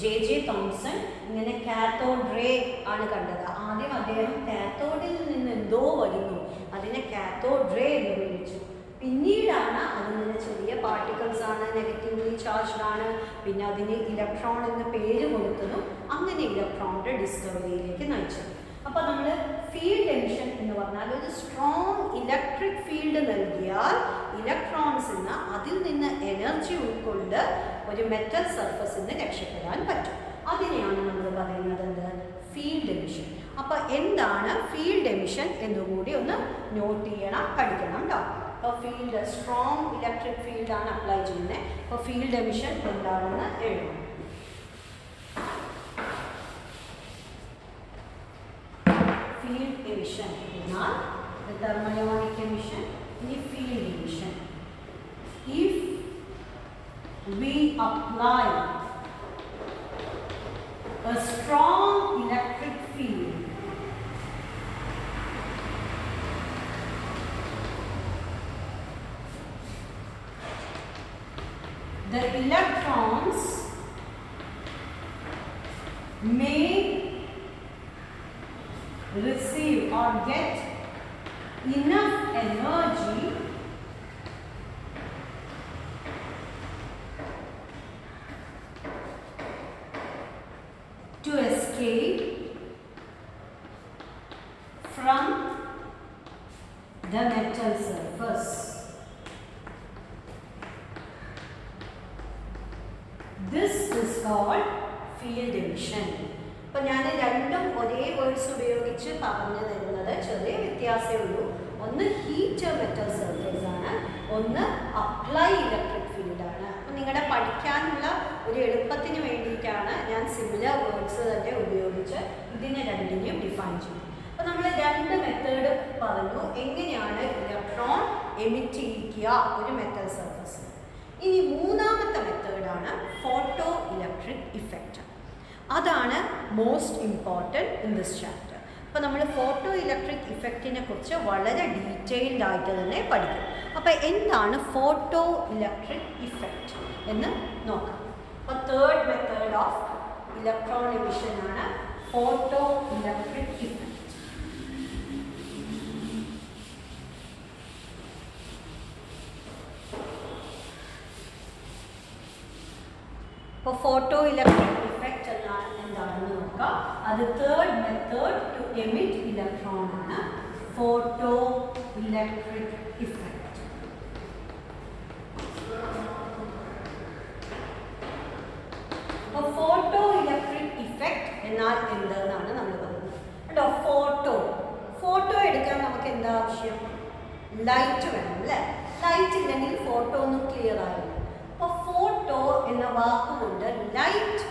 ജെ തോംസൺ ഇങ്ങനെ കാത്തോഡ് റേ ആണ് കണ്ടത്. ആദ്യം അദ്ദേഹം കാത്തോഡിൽ നിന്ന് എന്തോ വരുന്നു, അതിനെ കാത്തോഡ് റേ എന്ന് വിളിച്ചു. പിന്നീടാണ് അതിങ്ങനെ ചെറിയ പാർട്ടിക്കിൾസ് ആണ്, നെഗറ്റീവ്ലി ചാർജ്ഡ് ആണ്, പിന്നെ അതിന് ഇലക്ട്രോൺ എന്ന പേര് കൊടുത്തതും അങ്ങനെ ഇലക്ട്രോണിൻ്റെ ഡിസ്കവറിയിലേക്ക് നയിച്ചു. അപ്പോൾ നമ്മൾ ഫീൽഡ് എമിഷൻ എന്ന് പറഞ്ഞാൽ ഒരു സ്ട്രോങ് ഇലക്ട്രിക് ഫീൽഡ് നൽകിയാൽ ഇലക്ട്രോൺസിന് അതിൽ നിന്ന് എനർജി ഉൾക്കൊണ്ട് ഒരു മെറ്റൽ സർഫസിൽ നിന്ന് രക്ഷപ്പെടാൻ പറ്റും. അതിനെയാണ് നമ്മൾ പറയുന്നത് എന്ത്? Field emission. അപ്പോൾ എന്താണ് ഫീൽഡ് എമിഷൻ എന്നുകൂടി ഒന്ന് നോട്ട് ചെയ്യണം, പഠിക്കണം കേട്ടോ. അപ്പോൾ ഫീൽഡ് സ്ട്രോങ് ഇലക്ട്രിക് ഫീൽഡാണ് അപ്ലൈ ചെയ്യുന്നത്. അപ്പോൾ ഫീൽഡ് എമിഷൻ എന്താണെന്ന് എഴുതണം. Field emission എന്നാൽ the thermionic emission, the field emission. If we apply a strong electric field the electrons may receive or get enough energy to escape from the metal surface. This is called field emission. അപ്പോൾ ഞാൻ രണ്ടും ഒരേ words ഉപയോഗിച്ച് പറഞ്ഞു തരുന്നത് ചെറിയ വ്യത്യാസമേ ഉള്ളൂ. ഒന്ന് ഹീറ്റ് മെറ്റൽ സർഫേസ് ആണ്, ഒന്ന് അപ്ലൈ ഇലക്ട്രിക് ഫീൽഡാണ്. അപ്പോൾ നിങ്ങളുടെ പഠിക്കാനുള്ള ഒരു എളുപ്പത്തിന് വേണ്ടിയിട്ടാണ് ഞാൻ സിമിലർ വേർഡ്സ് തന്നെ ഉപയോഗിച്ച് ഇതിനെ രണ്ടിനെയും ഡിഫൈൻ ചെയ്യുന്നത്. അപ്പോൾ നമ്മൾ രണ്ട് മെത്തേഡ് പറഞ്ഞു എങ്ങനെയാണ് ഇലക്ട്രോൺ എമിറ്റ് ചെയ്യിക്കുക ഒരു മെറ്റൽ സർഫസിൽ. ഇനി മൂന്നാമത്തെ മെത്തേഡാണ് ഫോട്ടോ ഇലക്ട്രിക് ഇഫക്റ്റ്. അതാണ് most important in this chapter. അപ്പോൾ നമ്മൾ ഫോട്ടോ ഇലക്ട്രിക് ഇഫക്റ്റിനെ കുറിച്ച് വളരെ ഡീറ്റെയിൽഡ് ആയിട്ട് തന്നെ പഠിക്കും. അപ്പോൾ എന്താണ് ഫോട്ടോ ഇലക്ട്രിക് ഇഫക്റ്റ് എന്ന് നോക്കാം. അപ്പോൾ third method of electron emission ആണ് ഫോട്ടോ ഇലക്ട്രിക് ഇഫക്റ്റ്. അപ്പോൾ ഫോട്ടോ ഇലക്ട്രിക് ഇഫക്റ്റ് എന്താണെന്ന് നോക്കാം. അത് third method to emit electron ആണ് ഫോട്ടോ ഇലക്ട്രിക് ഇഫക്റ്റ്. അപ്പോൾ ഫോട്ടോ ഇലക്ട്രിക് ഇഫക്റ്റ് എന്നാൽ എന്തെന്നാണ് നമ്മൾ പറയുന്നത് കേട്ടോ. ഫോട്ടോ എടുക്കാൻ നമുക്ക് എന്താ ആവശ്യം? ലൈറ്റ് വേണം അല്ലേ? ലൈറ്റ് ഇല്ലെങ്കിൽ ഫോട്ടോ ഒന്നും ക്ലിയർ ആവില്ല. അപ്പോൾ ഫോട്ടോ എന്ന വാക്കുകൊണ്ട് ലൈറ്റ്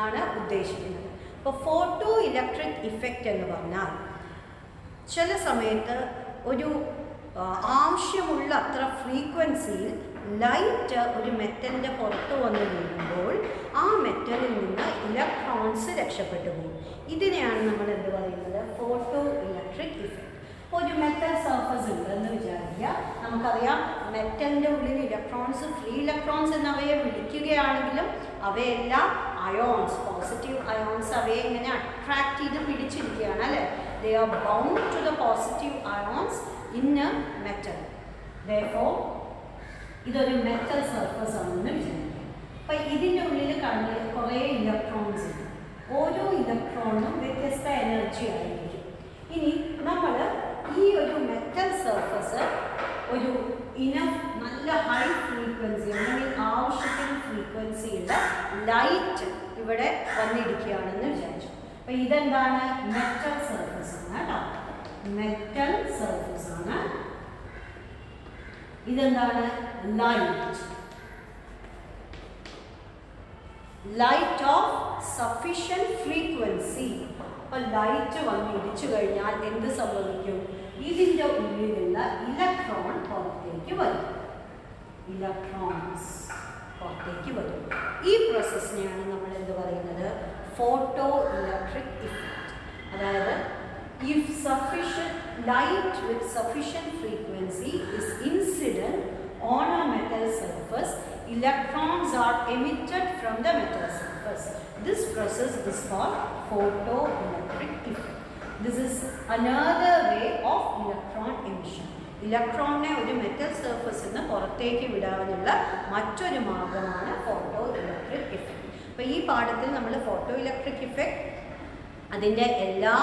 ആണ് ഉദ്ദേശിക്കുന്നത്. അപ്പോൾ ഫോട്ടോ ഇലക്ട്രിക് ഇഫക്റ്റ് എന്ന് പറഞ്ഞാൽ ചില സമയത്ത് ഒരു ആവശ്യമുള്ള അത്ര ഫ്രീക്വൻസിയിൽ ലൈറ്റ് ഒരു മെറ്റലിൻ്റെ പുറത്ത് വന്ന് വീഴുമ്പോൾ ആ മെറ്റലിൽ നിന്ന് ഇലക്ട്രോൺസ് രക്ഷപ്പെട്ടു പോകും. ഇതിനെയാണ് നമ്മൾ എന്ത് പറയുന്നത്, ഫോട്ടോ ഇലക്ട്രിക് ഇഫക്റ്റ്. ഒരു മെറ്റൽ സർഫസ് ഉണ്ട് എന്ന് വിചാരിക്കുക. നമുക്കറിയാം മെറ്റലിൻ്റെ ഉള്ളിൽ ഇലക്ട്രോൺസ്, ഫ്രീ ഇലക്ട്രോൺസ് എന്നവയെ വിളിക്കുകയാണെങ്കിലും അവയെല്ലാം അയോൺസ്, പോസിറ്റീവ് അയോൺസ് അവയെ ഇങ്ങനെ അട്രാക്ട് ചെയ്ത് പിടിച്ചിരിക്കുകയാണ് അല്ലേ. They are bound to the positive ions in a metal. therefore ഇതൊരു മെറ്റൽ സർഫസ് ആണെന്ന് വിചാരിക്കുക. അപ്പം ഇതിൻ്റെ ഉള്ളിൽ കുറേ ഇലക്ട്രോൺസ് ഉണ്ട്. ഓരോ ഇലക്ട്രോണും വ്യത്യസ്ത എനർജി ആയിരിക്കും. ഇനി നമ്മൾ ഈ ഒരു മെറ്റൽ സർഫസ് ഒരു നല്ല ഹൈ ഫ്രീക്വൻസി അല്ലെങ്കിൽ ആവശ്യത്തിന് ഫ്രീക്വൻസിയുള്ള ലൈറ്റ് ഇവിടെ വന്നിരിക്കുകയാണെന്ന് വിചാരിച്ചു. അപ്പം ഇതെന്താണ്, മെറ്റൽ സർഫസ് ആണ് കേട്ടോ, മെറ്റൽ സർഫസ് ആണ്. ഇതെന്താണ്, ലൈറ്റ് ഓഫ് സഫിഷ്യൻറ്റ് ഫ്രീക്വൻസി. അപ്പോൾ ലൈറ്റ് വന്ന് ഇടിച്ചു കഴിഞ്ഞാൽ എന്ത് സംഭവിക്കും, ഇതിൻ്റെ ഉള്ളിലുള്ള ഇലക്ട്രോൺ പുറത്തേക്ക് വരും, ഇലക്ട്രോൺസ് പുറത്തേക്ക് വരും. ഈ പ്രോസസ്സിനെയാണ് നമ്മൾ എന്ത് പറയുന്നത്, ഫോട്ടോ ഇലക്ട്രിക് ഇഫക്റ്റ്. അതായത് if sufficient light with sufficient frequency is incident on a metal surface, electrons are emitted from the metal surface. This process is called photoelectric effect. This is another way of electron emission. ഇലക്ട്രോണിനെ ഒരു metal സർഫസിൽ നിന്ന് പുറത്തേക്ക് വിടാനുള്ള മറ്റൊരു മാർഗമാണ് photo electric effect. അപ്പോൾ ഈ പാഠത്തിൽ നമ്മൾ ഫോട്ടോ ഇലക്ട്രിക് ഇഫക്റ്റ് അതിൻ്റെ എല്ലാ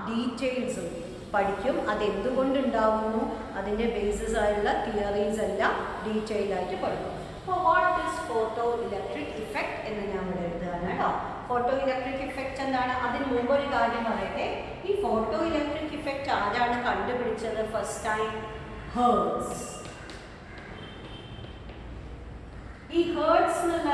ഡീറ്റെയിൽസും പഠിക്കും. അതെന്തുകൊണ്ടുണ്ടാവുന്നു, അതിൻ്റെ ബേസിസ് ആയുള്ള തിയറീസ് എല്ലാം ഡീറ്റെയിൽ ആയിട്ട് പഠിക്കും. അപ്പോൾ what is photo electric effect എന്ന് ഞാൻ ഇവിടെ എഴുതുകയാണ് കേട്ടോ. ഫോട്ടോ ഇലക്ട്രിക് ഇഫക്റ്റ് എന്താണ്, അതിന് മുമ്പ് ഒരു കാര്യം പറയട്ടെ. ഈ ഫോട്ടോ ഇലക്ട്രിക് ഇഫക്റ്റ് ആരാണ് കണ്ടുപിടിച്ചത് ഫസ്റ്റ് ടൈം? ഹേർട്സ്. ഈ ഹേർട്സ് എന്നുള്ള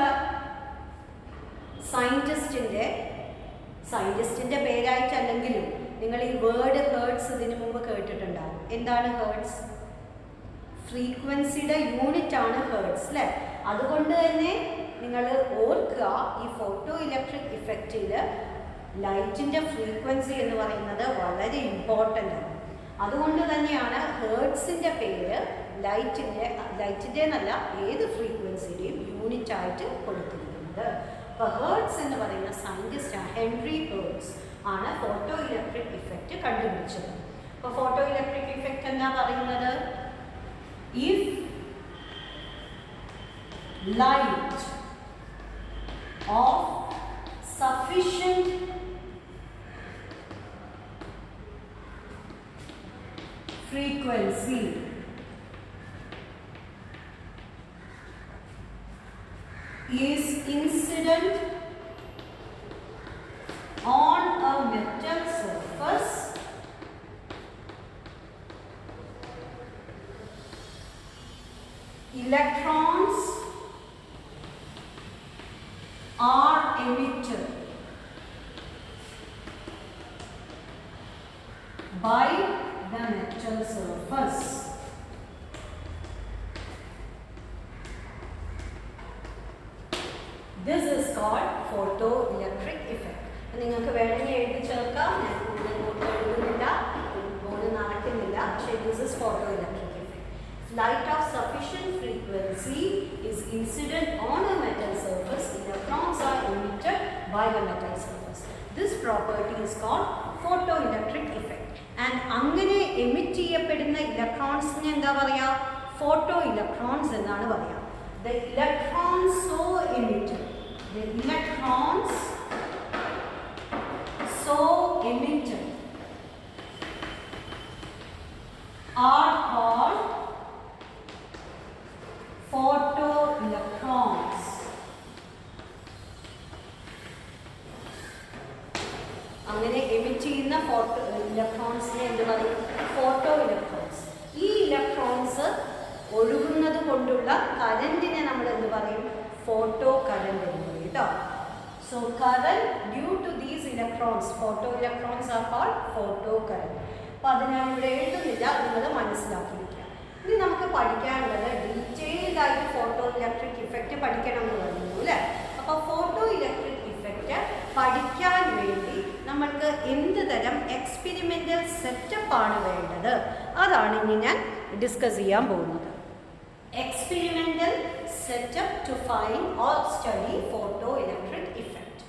സയൻറ്റിസ്റ്റിൻ്റെ പേരായിട്ടല്ലെങ്കിലും നിങ്ങൾ ഈ വേർഡ് ഹേർട്സ് ഇതിനു മുമ്പ് കേട്ടിട്ടുണ്ടാവും. എന്താണ് ഹേർട്സ്? ഫ്രീക്വൻസിയുടെ യൂണിറ്റ് ആണ് ഹേർട്സ് അല്ലേ. അതുകൊണ്ട് തന്നെ നിങ്ങൾ ഓർക്കുക, ഈ ഫോട്ടോ ഇലക്ട്രിക് ഇഫക്റ്റിൽ ലൈറ്റിൻ്റെ ഫ്രീക്വൻസി എന്ന് പറയുന്നത് വളരെ ഇമ്പോർട്ടൻ്റ് ആണ്. അതുകൊണ്ട് തന്നെയാണ് ഹേർട്സിൻ്റെ പേര് ലൈറ്റിൻ്റെ എന്നല്ല ഏത് ഫ്രീക്വൻസിയുടെയും യൂണിറ്റ് ആയിട്ട് കൊടുത്തിരിക്കുന്നത്. അപ്പോൾ ഹേർട്സ് എന്ന് പറയുന്ന സയൻറ്റിസ്റ്റാണ്, ഹെൻറി ഹേർട്സ് ആണ് ഫോട്ടോ ഇലക്ട്രിക് ഇഫക്റ്റ് കണ്ടുപിടിച്ചത്. അപ്പോൾ ഫോട്ടോ ഇലക്ട്രിക് ഇഫക്റ്റ് എന്താ പറയുന്നത്, if light of sufficient frequency is incident on a metal surface, electrons are emitted by the metal surface. This is called photoelectric effect. നിങ്ങൾക്ക് വേണമെങ്കിൽ എഴുതി ചേർക്കാം, ഞാൻ കൂടുതൽ എഴുതുന്നില്ല, ബോർഡ് നടക്കുന്നില്ല. പക്ഷേ this is photoelectric effect. Light of sufficient frequency is incident on a metal surface. Electrons are emitted by the metal surface. This property is called photoelectric effect. And അങ്ങനെ എമിറ്റ് ചെയ്യപ്പെടുന്ന ഇലക്ട്രോൺസിനെ എന്താ പറയുക, ഫോട്ടോ ഇലക്ട്രോൺസ് എന്നാണ് പറയുക. The electrons so emitted, the electrons so emitted are called photoelectrons. അങ്ങനെ emit ചെയ്യുന്ന ഇലക്ട്രോൺസിനെ എന്ത് പറയും, ഫോട്ടോ ഇലക്ട്രോൺസ്. ഈ ഇലക്ട്രോൺസ് ഒഴുകുന്നത് കൊണ്ടുള്ള കറന്റിനെ നമ്മൾ എന്ത് പറയും, ഫോട്ടോ കറന്റ് എന്ന് പറയും കേട്ടോ. So current due to these electrons, photoelectrons are called photocurrent. അപ്പോൾ അത് ഞാൻ ഇവിടെ എഴുതുന്നില്ല, നിങ്ങൾ മനസ്സിലാക്കിയിരിക്കുക. ഇനി നമുക്ക് പഠിക്കാനുള്ളത് ഡീറ്റെയിൽഡ് ആയിട്ട് ഫോട്ടോ ഇലക്ട്രിക് ഇഫക്റ്റ് പഠിക്കണം എന്ന് പറഞ്ഞു അല്ലേ. അപ്പോൾ ഫോട്ടോ ഇലക്ട്രിക് ഇഫക്റ്റ് പഠിക്കാൻ വേണ്ടി നമ്മൾക്ക് എന്ത് തരം എക്സ്പെരിമെൻ്റൽ സെറ്റപ്പാണ് വേണ്ടത്, അതാണ് ഇനി ഞാൻ ഡിസ്കസ് ചെയ്യാൻ പോകുന്നത്. Experimental setup to find or study photo electric effect.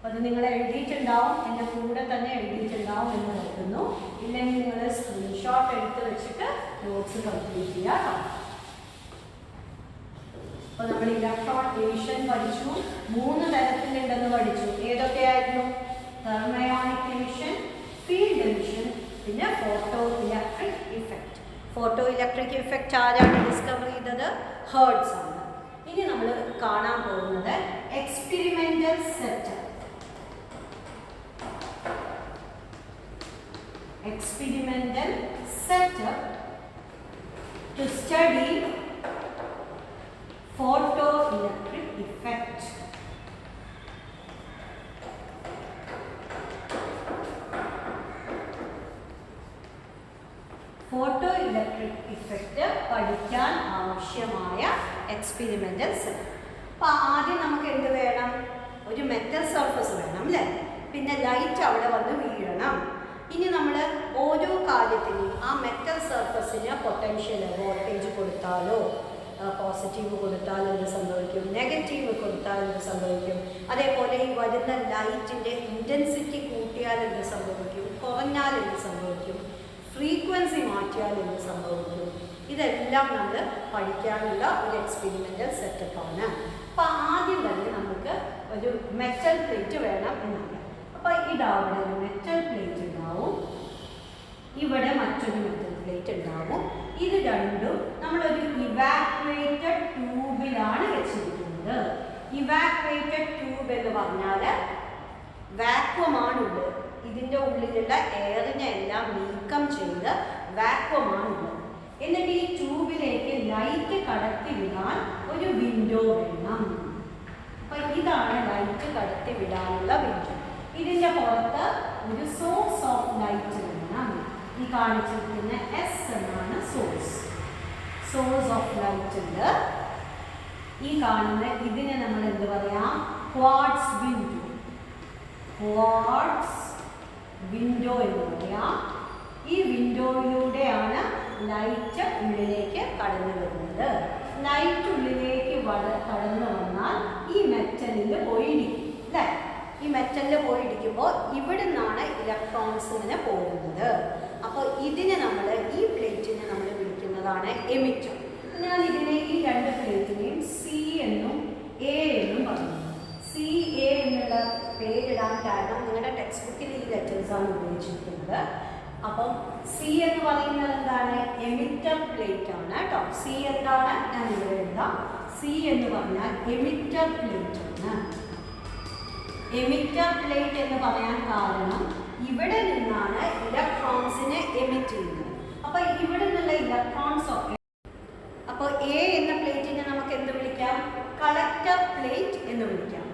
അത് നിങ്ങൾ എഴുതിയിട്ടുണ്ടാവും, എൻ്റെ കൂടെ തന്നെ എഴുതിയിട്ടുണ്ടാവും എന്ന് കരുതുന്നു. ഇല്ലെങ്കിൽ നിങ്ങൾ സ്ക്രീൻഷോട്ട് എടുത്ത് വെച്ചിട്ട് നോട്ട്സ് കംപ്ലീറ്റ് ചെയ്യാം. അപ്പോൾ നമ്മൾ ഇലക്ട്രോൺ എമിഷൻ പഠിച്ചു, 3 തരത്തിലുണ്ടെന്ന് പഠിച്ചു. ഏതൊക്കെയായിരുന്നു? തെർമയോണിക് എമിഷൻ, ഫീൽഡ് എമിഷൻ, പിന്നെ photo electric effect. Photo electric effect ആരാണ് ഡിസ്കവർ ചെയ്തത്? ഹേർട്സ് ആണ്. ഇനി നമ്മൾ കാണാൻ പോകുന്നത് experimental setup. Experimental setup to study photoelectric effect. Photoelectric effect പഠിക്കാൻ ആവശ്യമായ എക്സ്പെരിമെൻ്റൽ സെറ്റപ്പ്. അപ്പോൾ ആദ്യം നമുക്ക് എന്ത് വേണം? ഒരു മെറ്റൽ സർഫസ് വേണം അല്ലേ, പിന്നെ ലൈറ്റ് അവിടെ വന്ന് വീഴണം. ഇനി നമ്മൾ ഓരോ കാര്യത്തിനും ആ മെറ്റൽ സർഫസിന് പൊട്ടൻഷ്യൽ വോൾട്ടേജ് കൊടുത്താലോ, പോസിറ്റീവ് കൊടുത്താൽ എന്ത് സംഭവിക്കും, നെഗറ്റീവ് കൊടുത്താൽ എന്ത് സംഭവിക്കും, അതേപോലെ ഈ വരുന്ന ലൈറ്റിൻ്റെ ഇൻറ്റൻസിറ്റി കൂട്ടിയാൽ എന്ത് സംഭവിക്കും, കുറഞ്ഞാൽ എന്ത് സംഭവിക്കും, ഫ്രീക്വൻസി മാറ്റിയാൽ എന്ത് സംഭവിക്കും, ഇതെല്ലാം നമ്മൾ പഠിക്കാനുള്ള ഒരു എക്സ്പെരിമെൻ്റൽ സെറ്റപ്പാണ്. അപ്പോൾ ആദ്യം തന്നെ നമുക്ക് ഒരു മെറ്റൽ പ്ലേറ്റ് വേണം എന്നാണ്. അപ്പോൾ ഇതവിടെ ഒരു മെറ്റൽ പ്ലേറ്റ് ഉണ്ടാവും, ഇവിടെ മറ്റൊരു മെറ്റൽ പ്ലേറ്റ് ഉണ്ടാവും. ഇത് രണ്ടും നമ്മളൊരു ഇവാക്വേറ്റഡ് ട്യൂബിലാണ് വെച്ചിരിക്കുന്നത്. ഇവാക്വേറ്റഡ് ട്യൂബ് എന്ന് പറഞ്ഞാൽ വാക്വമാണുള്ളത്. ഇതിൻ്റെ ഉള്ളിലുള്ള എയറിനെ എല്ലാം നീക്കം ചെയ്ത് വാക്വമാണുള്ളത്. എന്നിട്ട് ഈ ട്യൂബിലേക്ക് ലൈറ്റ് കടത്തി വിടാൻ ഒരു വിൻഡോ വേണം. അപ്പോൾ ഇതാണ് ലൈറ്റ് കടത്തി വിടാനുള്ള വിൻഡോ. ഇതിൻ്റെ പുറത്ത് ഒരു സോഴ്സ് ഓഫ് ലൈറ്റ് വേണം. ഈ കാണിച്ചിരിക്കുന്ന എസ് എന്നാണ് സോഴ്സ് ഓഫ് ലൈറ്റ് ഉണ്ട്. ഈ കാണുന്ന ഇതിനെ നമ്മൾ എന്ത് പറയാം? ക്വാർട്സ് വിൻഡോ എന്ന് പറയാം. ഈ വിൻഡോയിലൂടെയാണ് ലൈറ്റ് ഉള്ളിലേക്ക് കടന്നു വരുന്നത്. ലൈറ്റ് ഉള്ളിലേക്ക് കടന്നു വന്നാൽ ഈ മെറ്റലിൽ പോയിടിക്കും അല്ലേ. ഈ മെറ്റലിൽ പോയിടിക്കുമ്പോൾ ഇവിടെ നിന്നാണ് ഇലക്ട്രോൺസ് ഇങ്ങനെ പോകുന്നത്. അപ്പോൾ ഇതിനെ നമ്മൾ, ഈ പ്ലേറ്റിനെ നമ്മൾ വിളിക്കുന്നതാണ് എമിറ്റർ. ഞാൻ ഇതിനെ ഈ 2 പ്ലേറ്റിനെയും സി എന്നും എ എന്നും പറയുന്നു. സി എ എന്നുള്ള പേരിടാൻ കാരണം നിങ്ങളുടെ ടെക്സ്റ്റ് ബുക്കിൽ ഈ ലെറ്റേഴ്സാണ് ഉപയോഗിച്ചിരിക്കുന്നത്. അപ്പം സി എന്ന് പറയുന്നത് എന്താണ്? എമിറ്റർ പ്ലേറ്റ് ആണ് കേട്ടോ. സി എന്താണ്? ഞാൻ ഇവിടെ എഴുതാം. സി എന്ന് പറഞ്ഞാൽ എമിറ്റർ പ്ലേറ്റ് ആണ്. എമിറ്റർ പ്ലേറ്റ് എന്ന് പറയാൻ കാരണം ഇവിടെ നിന്നാണ് ഇലക്ട്രോൺസിനെ എമിറ്റ് ചെയ്യുന്നത്. അപ്പോൾ ഇവിടെ നിന്നുള്ള ഇലക്ട്രോൺസ് ഒക്കെ, അപ്പോൾ എ എന്ന പ്ലേറ്റിനെ നമുക്ക് എന്ത് വിളിക്കാം? കളക്ടർ പ്ലേറ്റ് എന്ന് വിളിക്കാം.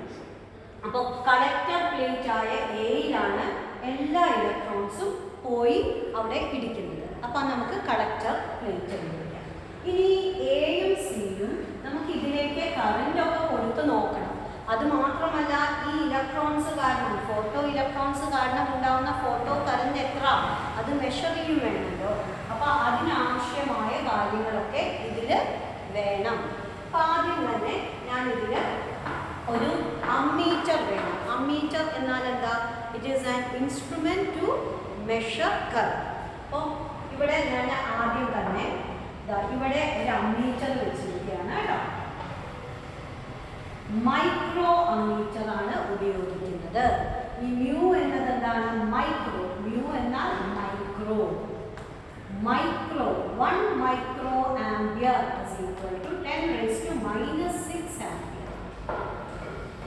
അപ്പോൾ കളക്ടർ പ്ലേറ്റ് ആയ എയിലാണ് എല്ലാ ഇലക്ട്രോൺസും പോയി അവിടെ ഇടിക്കുന്നത്. അപ്പോൾ നമുക്ക് കളക്ടർ പ്ലേറ്റ് എന്ന് വിളിക്കാം. ഇനി എയും സിയും നമുക്ക് ഇതിലേക്ക് കറൻ്റൊക്കെ കൊടുത്ത് നോക്കണം. അതുമാത്രമല്ല, ഈ ഇലക്ട്രോൺസ് കാരണം, ഫോട്ടോ ഇലക്ട്രോൺസ് കാരണം ഉണ്ടാകുന്ന ഫോട്ടോ കറന്റ് എത്ര, അത് മെഷർ ചെയ്യും വേണമല്ലോ. അപ്പോൾ അതിനാവശ്യമായ കാര്യങ്ങളൊക്കെ ഇതിൽ വേണം. അപ്പോൾ ആദ്യം തന്നെ ഞാനിതിൽ ഒരു അമ്മീറ്റർ വേണം. അമ്മീറ്റർ എന്നാൽ എന്താ? It is an instrument to measure current. അപ്പോൾ ഇവിടെ ഞാൻ ആദ്യം തന്നെ ഇവിടെ ഒരു അമ്മീറ്റർ വെച്ചിരിക്കുകയാണ് കേട്ടോ. മൈക്രോ അമ്മീറ്റർ ആണ് ഉപയോഗിക്കുന്നത്. ഈ മ്യൂ എന്നത് എന്താണ്? മൈക്രോ. മ്യൂ എന്നാൽ micro. 1 micro ampere is equal to 10⁻⁻6 ampere.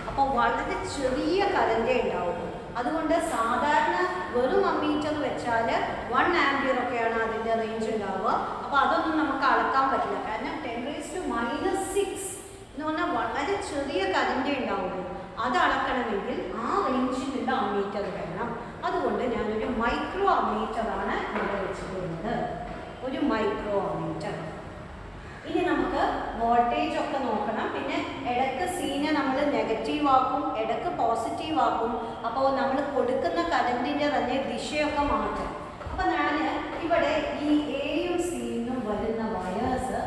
അപ്പോൾ വളരെ ചെറിയ കറണ്ടേ ഉണ്ടാവും. അതുകൊണ്ട് സാധാരണ വെറും അമ്മീറ്റർ വെച്ചാൽ 1 ആംപിയർ ഒക്കെയാണ് അതിൻ്റെ റേഞ്ച് ഉണ്ടാവുക. അപ്പോൾ അതൊന്നും നമുക്ക് അളക്കാൻ പറ്റില്ല. കാരണം 10⁻⁻6 എന്ന് പറഞ്ഞാൽ വളരെ ചെറിയ കറണ്ടേ ഉണ്ടാവുള്ളൂ. അത് അളക്കണമെങ്കിൽ ആ റേഞ്ചിലുള്ള അമ്മീറ്റർ വേണം. അതുകൊണ്ട് ഞാനൊരു മൈക്രോ അമ്മീറ്ററാണ് ഇവിടെ വെച്ചിട്ടുള്ളത്, ഒരു മൈക്രോ അമ്മീറ്റർ. ഇനി നമുക്ക് വോൾട്ടേജ് ഒക്കെ നോക്കണം. പിന്നെ ഇടയ്ക്ക് സീനെ നമ്മൾ നെഗറ്റീവ് ആക്കും, ഇടയ്ക്ക് പോസിറ്റീവ് ആക്കും. അപ്പോൾ നമ്മൾ കൊടുക്കുന്ന കറണ്ടിൻ്റെ തന്നെ ദിശയൊക്കെ മാറ്റും. അപ്പോൾ ഞാൻ ഇവിടെ ഈ എയും സിന്നും വരുന്ന വയേഴ്സ്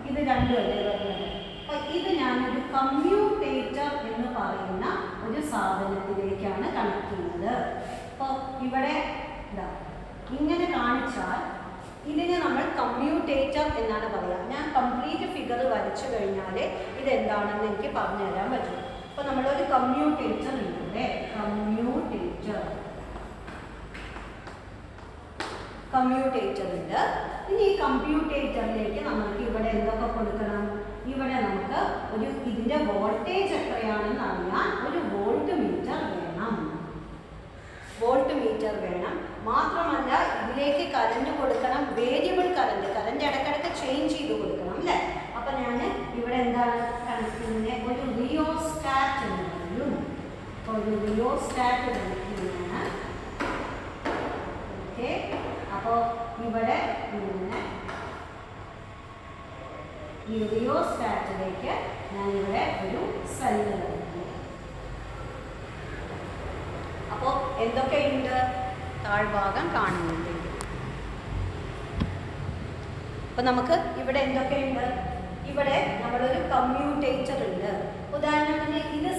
ഇത് രണ്ടുമല്ലേ വരുന്നത്. അപ്പോൾ ഇത് ഞാനൊരു കമ്മ്യൂട്ടേറ്റർ എന്ന് പറയുന്ന ഒരു സാധനത്തിലേക്കാണ് കണക്ട് ചെയ്യുന്നത്. അപ്പോൾ ഇവിടെ ഇങ്ങനെ കാണിച്ചാൽ ഇതിനെ നമ്മൾ കമ്മ്യൂട്ടേറ്റർ എന്നാണ് പറയുക. ഞാൻ കംപ്ലീറ്റ് ഫിഗർ വരച്ചു കഴിഞ്ഞാൽ ഇതെന്താണെന്ന് എനിക്ക് പറഞ്ഞു തരാൻ പറ്റും. അപ്പോൾ നമ്മളൊരു കമ്മ്യൂട്ടേറ്റർ ഉണ്ട്, കമ്മ്യൂട്ടേറ്റർ ഉണ്ട്. ഇനി ഈ കമ്പ്യൂട്ടേറ്ററിലേക്ക് നമുക്ക് ഇവിടെ എന്തൊക്കെ കൊടുക്കണം? ഇവിടെ നമുക്ക് ഇതിൻ്റെ വോൾട്ടേജ് എത്രയാണെന്ന് അറിയാൻ ഒരു വോൾട്ട് മീറ്റർ വേണം. മാത്രമല്ല ഇതിലേക്ക് കറണ്ട് കൊടുക്കണം, വേരിയബിൾ കറണ്ട് ഇടയ്ക്കിടയ്ക്ക് ചേഞ്ച് ചെയ്ത് കൊടുക്കണം അല്ലേ. അപ്പം ഞാൻ ഇവിടെ എന്താണ് കണക്ട് ചെയ്യുന്നത്? ഒരു റിയോസ്റ്റാറ്റ് എന്ന് പറയും. ഒരു റിയോസ്റ്റാറ്റ് കണക്ട് ചെയ്യുന്നതാണ്. ഓക്കെ, അപ്പോൾ ഇവിടെ ഇങ്ങനെ ഈ റിയോസ്റ്റാറ്റിലേക്ക് ഞാനിവിടെ ഒരു സെല്ല് നൽകുന്നു. അപ്പോൾ എന്തൊക്കെയുണ്ട്? താഴ്ഭാഗം കാണുന്നുണ്ടെങ്കിൽ അപ്പോൾ നമുക്ക് ഇവിടെ എന്തൊക്കെയുണ്ട്? ഇവിടെ നമ്മളൊരു കമ്മ്യൂട്ടേറ്റർ ഉണ്ട്. ഉദാഹരണത്തിന് ഇത്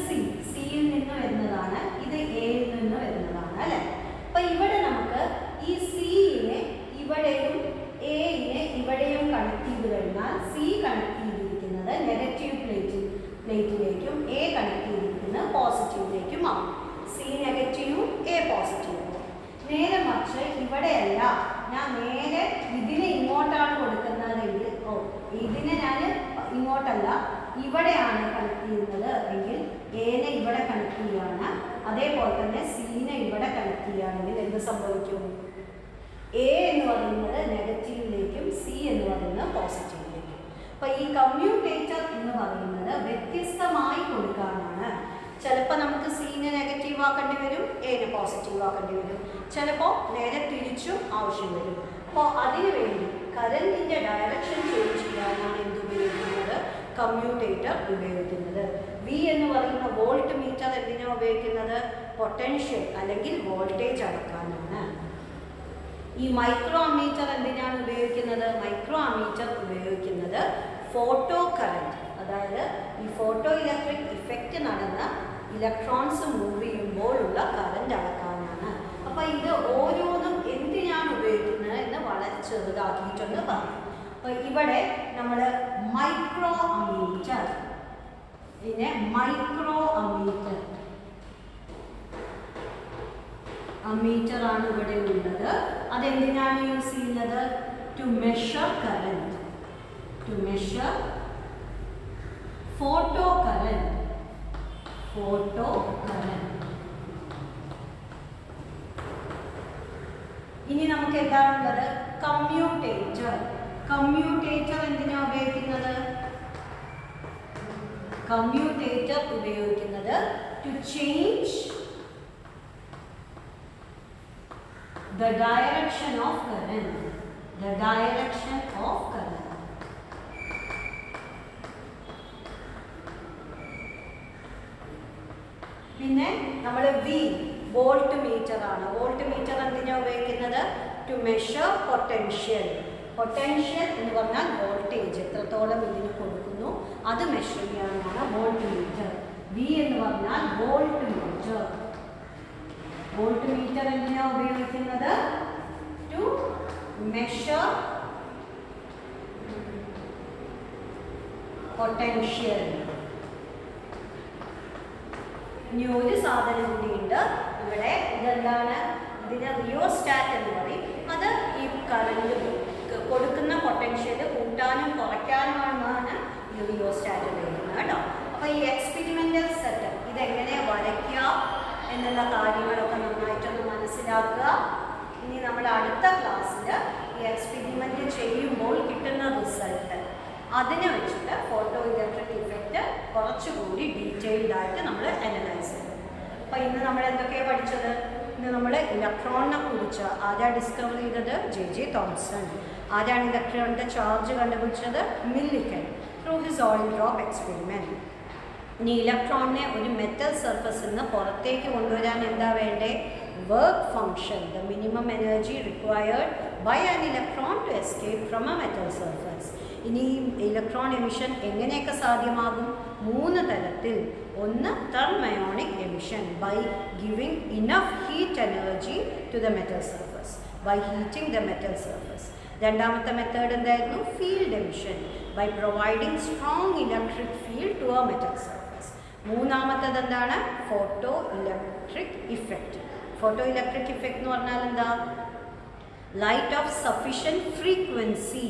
സിയിൽ നിന്ന് വരുന്നതാണ്, ഇത് എയിൽ നിന്ന് വരുന്നതാണ് അല്ലേ. അപ്പോൾ ഇവിടെ നമുക്ക് ഈ സിയിനെ ഇവിടെയും എയിനെ ഇവിടെയും കണക്ട് ചെയ്ത് കഴിഞ്ഞാൽ സി കണക്ട് ചെയ്തിരിക്കുന്നത് നെഗറ്റീവ് പ്ലേറ്റിലേക്കും എ കണക്ട് ചെയ്തിരിക്കുന്നത് പോസിറ്റീവിലേക്കും ആവും. സി നെഗറ്റീവും എ പോസിറ്റീവും. നേരെ മറിച്ച് ഇവിടെയല്ല, ഞാൻ നേരെ ഇതിനെ ഇങ്ങോട്ടാണ് കൊടുക്കുന്നതെങ്കിൽ ഇതിനെ ഞാൻ ഇങ്ങോട്ടല്ല ഇവിടെയാണ് കണക്ട് ചെയ്യുന്നത് എങ്കിൽ എനെ ഇവിടെ കണക്ട് ചെയ്യുകയാണ്. അതേപോലെ തന്നെ സീനെ ഇവിടെ കണക്ട് ചെയ്യുകയാണെങ്കിൽ എന്ത് സംഭവിക്കും? എ എന്ന് പറയുന്നത് നെഗറ്റീവിലേക്കും സി എന്ന് പറയുന്നത് പോസിറ്റീവിലേക്കും. അപ്പോൾ ഈ കമ്മ്യൂട്ടേറ്റർ എന്ന് പറയുന്നത് വ്യത്യസ്തമായി കൊടുക്കാനാണ്. ചിലപ്പോൾ നമുക്ക് സീനെ നെഗറ്റീവ് ആക്കേണ്ടി വരും, എനെ പോസിറ്റീവ് ആക്കേണ്ടി വരും. ചിലപ്പോൾ നേരെ തിരിച്ചും ആവശ്യം വരും. അപ്പോൾ അതിനു വേണ്ടി കറണ്ടിൻ്റെ ഡയറക്ഷൻ ചേഞ്ച് ചെയ്യാനാണ് എന്തുപയോഗിക്കുന്നത്? കമ്മ്യൂട്ടേറ്റർ ഉപയോഗിക്കുന്നത്. വി എന്ന് പറയുന്ന വോൾട്ട് മീറ്റർ എന്തിനാണ് ഉപയോഗിക്കുന്നത്? പൊട്ടൻഷ്യൽ അല്ലെങ്കിൽ വോൾട്ടേജ് അളക്കാനാണ്. ഈ മൈക്രോ അമ്മീറ്റർ എന്തിനാണ് ഉപയോഗിക്കുന്നത്? മൈക്രോ അമ്മീറ്റർ ഉപയോഗിക്കുന്നത് ഫോട്ടോ കറണ്ട്, അതായത് ഈ ഫോട്ടോ ഇലക്ട്രിക് ഇഫക്റ്റ് നടന്ന ഇലക്ട്രോൺസ് മൂവ് ചെയ്യുമ്പോഴുള്ള കറണ്ട് അളക്കാനാണ്. അപ്പോൾ ഇത് ഓരോന്നും എന്തിനാണ് ഉപയോഗിക്കുന്നത് എന്ന് വളരെ ചെറുതാക്കിയിട്ടൊന്ന് പറയാം. അപ്പോൾ ഇവിടെ നമ്മൾ മൈക്രോ അമ്മീറ്റർ, പിന്നെ മൈക്രോ അമ്മീറ്റർ ആണ് ഇവിടെ ഉള്ളത്. അതെന്തിനാണ് യൂസ് ചെയ്യുന്നത്? To measure current, to measure photo current. ഇനി നമുക്ക് എന്താണുള്ളത്? കമ്മ്യൂട്ടേറ്റർ. കമ്മ്യൂട്ടേറ്റർ എന്തിനാണ് ഉപയോഗിക്കുന്നത്? കമ്മ്യൂട്ടേറ്റർ ഉപയോഗിക്കുന്നത് to change the direction of current, the direction of current. പിന്നെ നമ്മൾ വി വോൾട്ട് മീറ്റർ ആണ്. വോൾട്ട് മീറ്റർ എന്തിനാണ് ഉപയോഗിക്കുന്നത്? To measure potential. പൊട്ടൻഷ്യൽ എന്ന് പറഞ്ഞാൽ വോൾട്ടേജ് എത്രത്തോളം ഇതിന് കൊടുക്കുന്നു അത് മെഷർ ചെയ്യാനാണ് വോൾട്ട് മീറ്റർ. വി എന്ന് പറഞ്ഞാൽ വോൾട്ട് മീറ്റർ. വോൾട്ട് മീറ്റർ എന്തിനാണ് ഉപയോഗിക്കുന്നത്? To measure potential. ഇനി ഒരു സാധനം കൂടിയുണ്ട് ഇവിടെ. ഇതെന്താണ്? ഇതിന് റിയോസ്റ്റാറ്റ് എന്ന് പറയും. അത് ഈ കറണ്ട് കൊടുക്കുന്ന പൊട്ടൻഷ്യൽ കൂട്ടാനും കുറയ്ക്കാനുമാണ് ഈ റിയോസ്റ്റാറ്റ് ഉപയോഗിക്കുന്നത് കേട്ടോ. അപ്പോൾ ഈ എക്സ്പെരിമെൻ്റൽ സെറ്റപ്പ് ഇതെങ്ങനെ വരയ്ക്കുക എന്നുള്ള കാര്യങ്ങളൊക്കെ നന്നായിട്ടൊന്ന് മനസ്സിലാക്കുക. ഇനി നമ്മൾ അടുത്ത ക്ലാസ്സിൽ ഈ എക്സ്പെരിമെൻ്റ് ചെയ്യുമ്പോൾ കിട്ടുന്ന റിസൾട്ട് അതിനെ വെച്ചിട്ട് ഫോട്ടോ ഇലക്ട്രിക് ഇഫക്റ്റ് ഇഫക്റ്റ് കുറച്ചുകൂടി ഡീറ്റെയിൽഡ് ആയിട്ട് നമ്മൾ അനലൈസ് ചെയ്യും. അപ്പോൾ ഇന്ന് നമ്മൾ എന്തൊക്കെയാണ് പഠിച്ചത്? ഇന്ന് നമ്മൾ ഇലക്ട്രോണിനെ കുറിച്ച് ആരാ ഡിസ്കവർ ചെയ്തത്? J Thomson. ആരാണ് ഇലക്ട്രോണിൻ്റെ ചാർജ് കണ്ടുപിടിച്ചത്? Millikan through his oil drop experiment. ഇനി ഇലക്ട്രോണിനെ ഒരു മെറ്റൽ സർഫസിൽ നിന്ന് പുറത്തേക്ക് കൊണ്ടുവരാൻ എന്താ വേണ്ടേ? Work function, the minimum energy required by an electron to escape from a metal surface. ഇനി ഇലക്ട്രോൺ എമിഷൻ എങ്ങനെയൊക്കെ സാധ്യമാകും? 3 തരത്തിൽ. ഒന്ന് thermionic emission, by giving enough heat energy to the metal surface, by heating the metal surface. രണ്ടാമത്തെ method എന്തായിരുന്നു? Field emission, by providing strong electric field to a metal surface. മൂന്നാമത്തേത് എന്താണ്? Photo electric effect. Photo electric effect എന്ന് പറഞ്ഞാൽ എന്താ? Light of sufficient frequency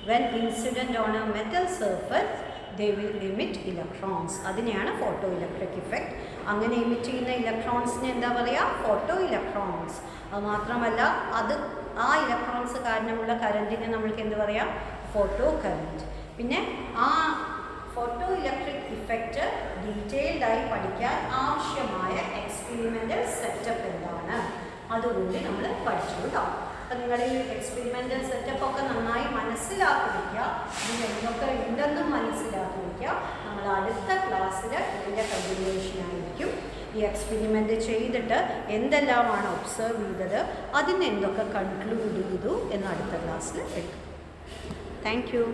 when incident on a metal surface they will emit electrons. അതിനെയാണ് photo electric effect. അങ്ങനെ emit ചെയ്യുന്ന ഇലക്ട്രോൺസിന് എന്താ പറയുക? Photo electrons. അത് മാത്രമല്ല ആ ഇലക്ട്രോൺസ് കാരണമുള്ള കറൻറ്റിനെ നമ്മൾക്ക് എന്ത് പറയാം? Photo current. പിന്നെ ആ ഫോട്ടോ ഇലക്ട്രിക് ഇഫക്റ്റ് ഡീറ്റെയിൽഡായി പഠിക്കാൻ ആവശ്യമായ എക്സ്പെരിമെൻ്റൽ സെറ്റപ്പ് എന്താണ് അതുകൂടി നമ്മൾ പഠിച്ചു കേട്ടോ. അപ്പം നിങ്ങൾ ഈ എക്സ്പെരിമെൻ്റൽ സെറ്റപ്പൊക്കെ നന്നായി മനസ്സിലാക്കി വയ്ക്കുക. ഇതിൽ എന്തൊക്കെ ഉണ്ടെന്നും മനസ്സിലാക്കി വയ്ക്കുക. നമ്മൾ അടുത്ത ക്ലാസ്സിൽ ഇതിൻ്റെ കണ്ടിന്യൂവേഷൻ ആയിരിക്കും. ഈ എക്സ്പെരിമെൻ്റ് ചെയ്തിട്ട് എന്തെല്ലാമാണ് ഒബ്സർവ് ചെയ്തത്, അതിന് എന്തൊക്കെ കൺക്ലൂഡ് ചെയ്തു എന്ന് അടുത്ത ക്ലാസ്സിൽ എടുക്കും. Thank you.